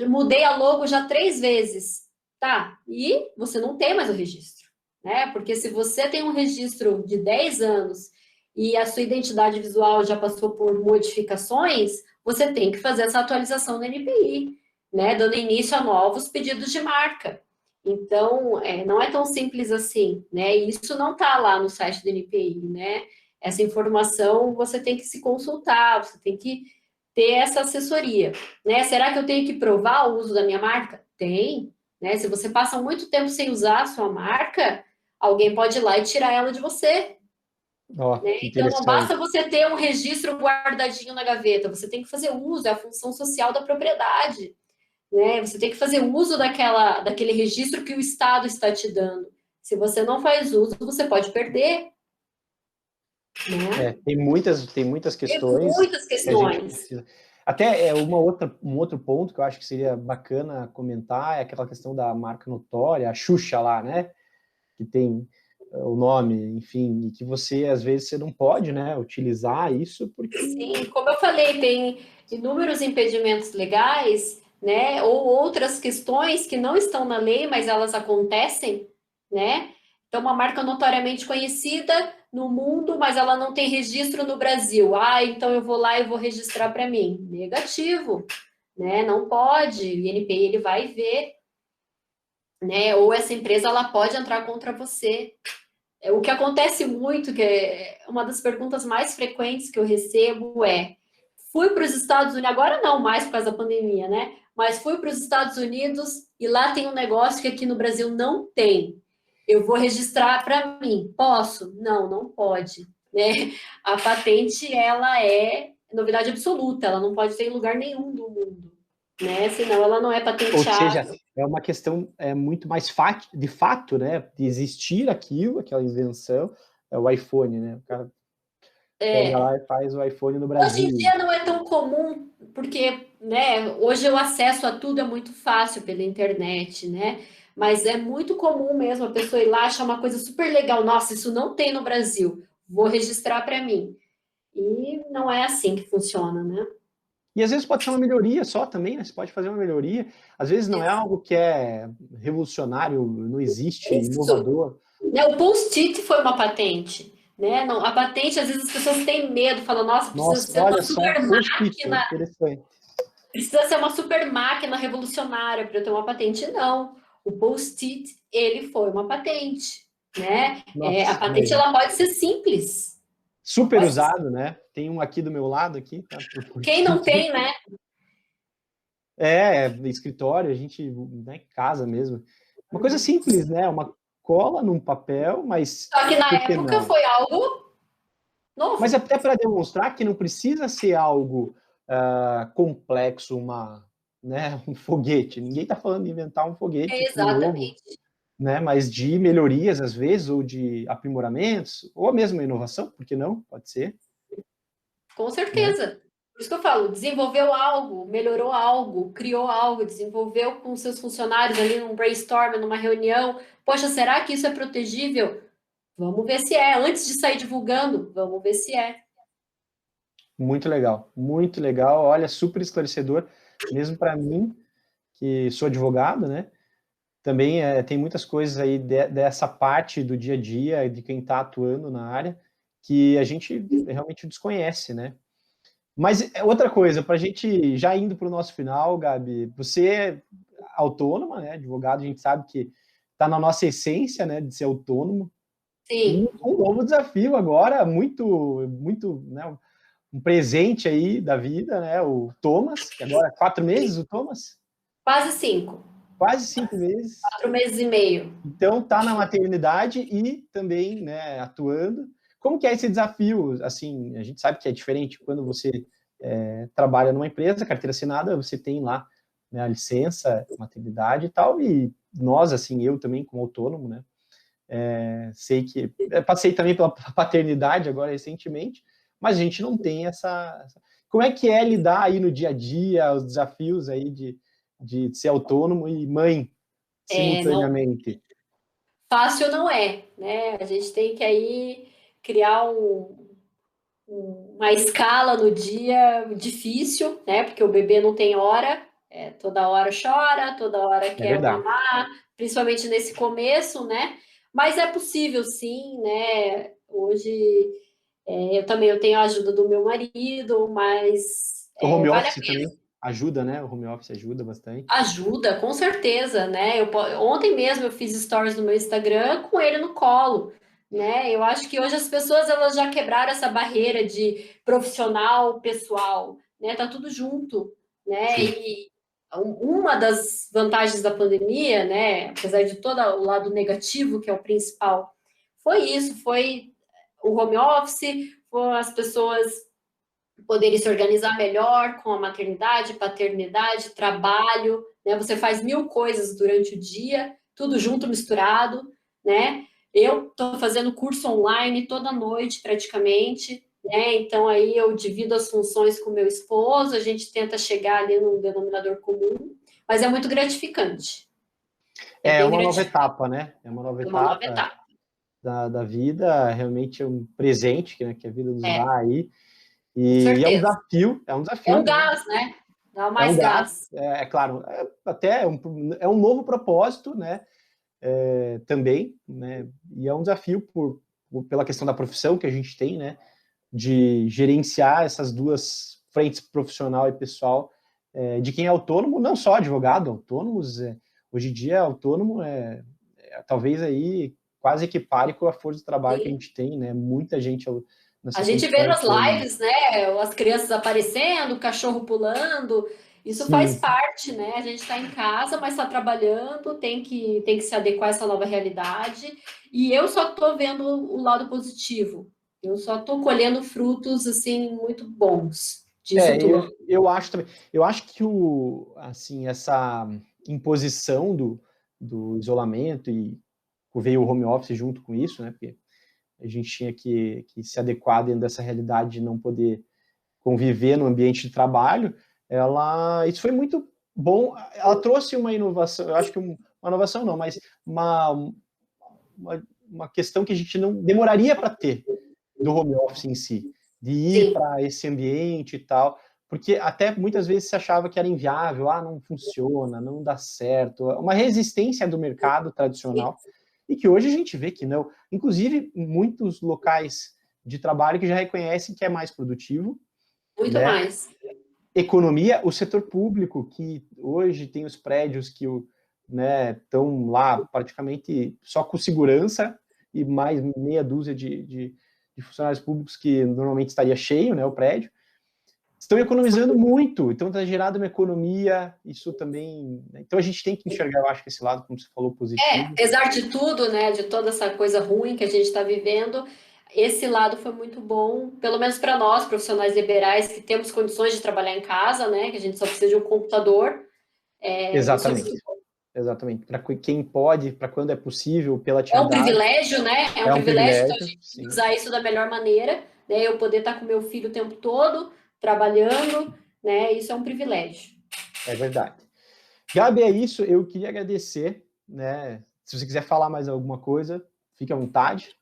mudei a logo já 3 vezes. Tá, e você não tem mais o registro, né? Porque se você tem um registro de 10 anos e a sua identidade visual já passou por modificações, você tem que fazer essa atualização no NPI, né? Dando início a novos pedidos de marca. Então, não é tão simples assim, né? E isso não está lá no site do NPI, né? Essa informação você tem que se consultar, você tem que ter essa assessoria, né? Será que eu tenho que provar o uso da minha marca? Tem, né? Se você passa muito tempo sem usar a sua marca, alguém pode ir lá e tirar ela de você. Ó, Né? que Então, não interessante. basta você ter um registro guardadinho na gaveta, você tem que fazer uso, é a função social da propriedade. Né? Você tem que fazer uso daquele registro que o Estado está te dando. Se você não faz uso, você pode perder. Né? Tem muitas Tem questões muitas que a gente questões. precisa. Até um outro ponto que eu acho que seria bacana comentar é aquela questão da marca notória, a Xuxa lá, né? Que tem o nome, enfim, e que você, às vezes, você não pode, né, utilizar isso porque... Sim, como eu falei, tem inúmeros impedimentos legais, né, ou outras questões que não estão na lei, mas elas acontecem, né? Então, uma marca notoriamente conhecida no mundo, mas ela não tem registro no Brasil. Ah, então eu vou lá e vou registrar para mim. Negativo, né? Não pode. O INPI ele vai ver, né? Ou essa empresa ela pode entrar contra você. O que acontece muito, que é uma das perguntas mais frequentes que eu recebo fui para os Estados Unidos, agora não mais por causa da pandemia, né? Mas fui para os Estados Unidos e lá tem um negócio que aqui no Brasil não tem. Eu vou registrar para mim. Posso? Não, não pode. Né? A patente, ela é novidade absoluta, ela não pode ter em lugar nenhum do mundo. Né? Senão ela não é Ou seja, patenteável. é uma questão muito mais de fato, né, de existir aquilo, aquela invenção, é o iPhone, né? O cara pega lá e faz o iPhone no Hoje em Brasil. dia não é tão comum, porque, né, hoje o acesso a tudo é muito fácil pela internet, né? Mas é muito comum mesmo a pessoa ir lá achar uma coisa super legal. Nossa, isso não tem no Brasil. Vou registrar para mim. E não é assim que funciona, né? E às vezes pode ser uma melhoria só também, né? Você pode fazer uma melhoria. Às vezes não é algo que é revolucionário, não existe, Isso. inovador. Né, o post-it foi uma patente. Né? Não, a patente, às vezes as pessoas têm medo, falam, nossa, precisa Nossa, ser uma olha só, super post-it, máquina. interessante. Precisa ser uma super máquina revolucionária para eu ter uma patente. Não. O post-it, ele foi uma patente, né? A Nossa, patente, imagina. ela pode ser simples. Super Pode ser... usado, né? Tem um aqui do meu lado aqui, tá? Quem não tem, né? Escritório, a gente, né, casa mesmo. Uma coisa simples, né? Uma cola num papel, mas Só que na por que época não? foi algo Mas novo. até para demonstrar que não precisa ser algo complexo, né, um foguete. Ninguém está falando de inventar um foguete aqui novo, Exatamente. né? Mas de melhorias, às vezes, ou de aprimoramentos, ou mesmo inovação, por que não? Pode ser. Com Né? certeza. Por isso que eu falo, desenvolveu algo, melhorou algo, criou algo, desenvolveu com seus funcionários ali num brainstorm, numa reunião. Poxa, será que isso é protegível? Vamos ver se é. Antes de sair divulgando, vamos ver se é. Muito legal, muito legal. Olha, super esclarecedor, mesmo para mim, que sou advogado, né? Também tem muitas coisas aí dessa parte do dia a dia, de quem está atuando na área, que a gente realmente desconhece, né? Mas outra coisa, para a gente já indo para o nosso final, Gabi, você é autônoma, né? Advogado, a gente sabe que está na nossa essência, né? De ser autônomo. Sim, E um novo desafio agora, né? Um presente aí da vida, né? O Thomas, que agora 4 meses, o Thomas? quase 5. Quase 5 meses. 4 meses e meio. Então, tá na maternidade e também, né, atuando. Como que é esse desafio? Assim, a gente sabe que é diferente quando você trabalha numa empresa, carteira assinada, você tem lá, né, a licença, maternidade e tal, e nós, assim, eu também como autônomo, né, sei que passei também pela paternidade agora recentemente, mas a gente não tem Como é que é lidar aí no dia a dia, os desafios aí de ser autônomo e mãe Não, simultaneamente? fácil não é, né? A gente tem que aí criar uma escala no dia difícil, né? Porque o bebê não tem hora, toda hora chora, toda hora É quer verdade. mamar, principalmente nesse começo, né? Mas é possível sim, né? Hoje eu tenho a ajuda do meu marido, mas O home vale a office pena. também ajuda, né? O home office ajuda bastante. Ajuda, com certeza, né? Ontem mesmo eu fiz stories no meu Instagram com ele no colo, né? Eu acho que hoje as pessoas elas já quebraram essa barreira de profissional, pessoal, né? Tá tudo junto, né? Sim. E uma das vantagens da pandemia, né? Apesar de todo o lado negativo que é o principal, foi isso, foi o home office, foi as pessoas poderem se organizar melhor com a maternidade, paternidade, trabalho, né? Você faz 1000 coisas durante o dia, tudo junto, misturado, né? Eu estou fazendo curso online toda noite, praticamente, né? Então, aí eu divido as funções com meu esposo, a gente tenta chegar ali num denominador comum, mas é muito gratificante. É bem uma nova gratificante. etapa, né? É uma nova É uma nova etapa etapa. da vida, realmente é um presente que a vida nos É, dá aí. com E é certeza. um É desafio, um né? gás, né? Dá É um mais gás, gás. claro, é um novo propósito, né? Também, né? E é um desafio pela questão da profissão que a gente tem, né? De gerenciar essas duas frentes, profissional e pessoal, de quem é autônomo, não só advogado, autônomos, hoje em dia autônomo talvez aí quase equipare com a força de trabalho que a Sim. gente tem, né? Muita gente nessa A gente vê condição nas autônoma. lives, né, as crianças aparecendo, o cachorro pulando, isso faz Sim, parte, né? A gente está em casa, mas está trabalhando, tem que se adequar a essa nova realidade. E eu só estou vendo o lado positivo. Eu só estou colhendo frutos assim muito bons disso tudo. eu acho também. Eu acho que assim, essa imposição do isolamento e veio o home office junto com isso, né? Porque a gente tinha que se adequar dentro dessa realidade de não poder conviver no ambiente de trabalho. Isso foi muito bom. Ela trouxe uma inovação. Eu acho que uma inovação não, mas uma questão que a gente não demoraria para ter do home office em si, de ir Sim, para esse ambiente e tal, porque até muitas vezes se achava que era inviável, não funciona, não dá certo, uma resistência do mercado sim, tradicional, e que hoje a gente vê que não. Inclusive, muitos locais de trabalho que já reconhecem que é mais produtivo, muito né? mais. Economia, o setor público, que hoje tem os prédios que estão lá praticamente só com segurança e mais meia dúzia de funcionários públicos que normalmente estaria cheio, né, o prédio, estão economizando muito, então está gerando uma economia, isso também. Então a gente tem que enxergar, eu acho, que esse lado, como você falou, positivo. Apesar de tudo, né, de toda essa coisa ruim que a gente está vivendo, esse lado foi muito bom, pelo menos para nós, profissionais liberais, que temos condições de trabalhar em casa, né, que a gente só precisa de um computador. Isso é Exatamente, muito bom. exatamente. Para quem pode, para quando é possível, pela É um atividade, privilégio, né? É um é um privilégio, então a privilégio, gente tem que sim, usar isso da melhor maneira, né? Eu poder estar com meu filho o tempo todo, trabalhando, né? Isso é um privilégio. é verdade. Gabi, é isso. Eu queria agradecer, né? Se você quiser falar mais alguma coisa, fique à vontade.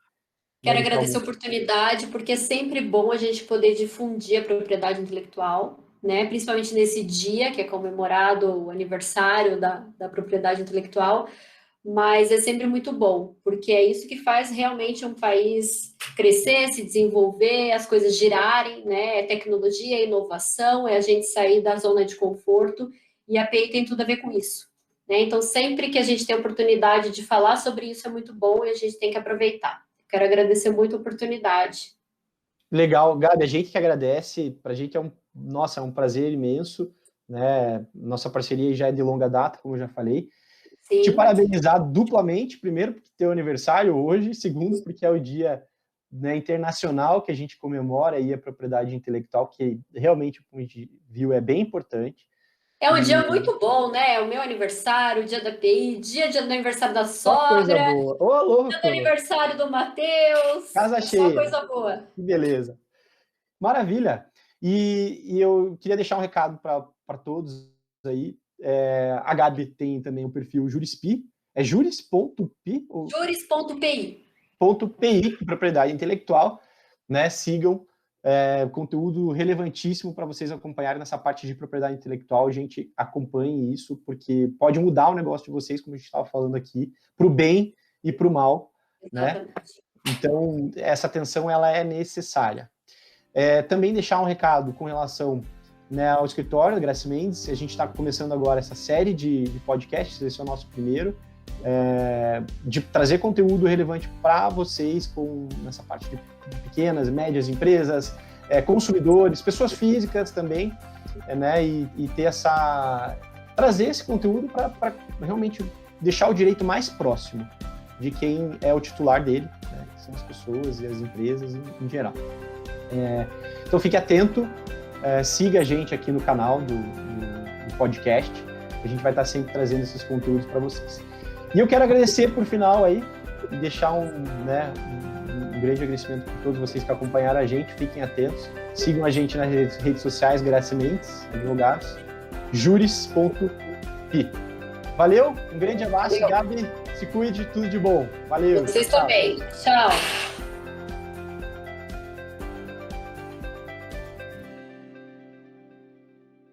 Né, Quero deixar agradecer a algum... oportunidade, porque é sempre bom a gente poder difundir a propriedade intelectual, né? Principalmente nesse dia, que é comemorado o aniversário da propriedade intelectual, mas é sempre muito bom, porque é isso que faz realmente um país crescer, se desenvolver, as coisas girarem, né? É tecnologia, é inovação, é a gente sair da zona de conforto, e a API tem tudo a ver com isso. Né? Então, sempre que a gente tem a oportunidade de falar sobre isso, é muito bom e a gente tem que aproveitar. Quero agradecer muito a oportunidade. Legal, Gabi, a gente que agradece, para a gente nossa, é um prazer imenso, né? Nossa parceria já é de longa data, como eu já falei. Te Sim, parabenizar duplamente, primeiro porque teu aniversário hoje, segundo porque é o dia, né, internacional que a gente comemora aí a propriedade intelectual, que realmente, como a gente viu, é bem importante. é um dia E muito bom, né? É o meu aniversário, o dia da API, dia do aniversário da só coisa sogra, boa. Ô, dia do louco! aniversário do Matheus, Casa só cheia. coisa boa. Que beleza. Maravilha. E eu queria deixar um recado para todos aí. A Gabi tem também o perfil Jurispi. É juris.pi ou Juris.pi. .pi, propriedade intelectual. Né? Sigam. Conteúdo relevantíssimo para vocês acompanharem nessa parte de propriedade intelectual. A gente acompanhe isso, porque pode mudar o negócio de vocês, como a gente estava falando aqui, para o bem e para o mal. Né? Exatamente. Então, essa atenção ela é necessária. Também deixar um recado com relação, né, ao escritório, Grace Mendes. A gente está começando agora essa série de podcasts, esse é o nosso primeiro, de trazer conteúdo relevante para vocês nessa parte de pequenas, médias empresas, consumidores, pessoas físicas também, né, e trazer esse conteúdo para realmente deixar o direito mais próximo de quem é o titular dele, né, que são as pessoas e as empresas em geral. Então fique atento, siga a gente aqui no canal do podcast, a gente vai estar sempre trazendo esses conteúdos para vocês. E eu quero agradecer por final aí, e deixar um grande agradecimento por todos vocês que acompanharam a gente, fiquem atentos, sigam a gente nas redes sociais, Graça Mendes, advogados, juris.pi. Valeu, um grande abraço, Gabi, se cuide, tudo de bom. Valeu. Vocês também. Tchau.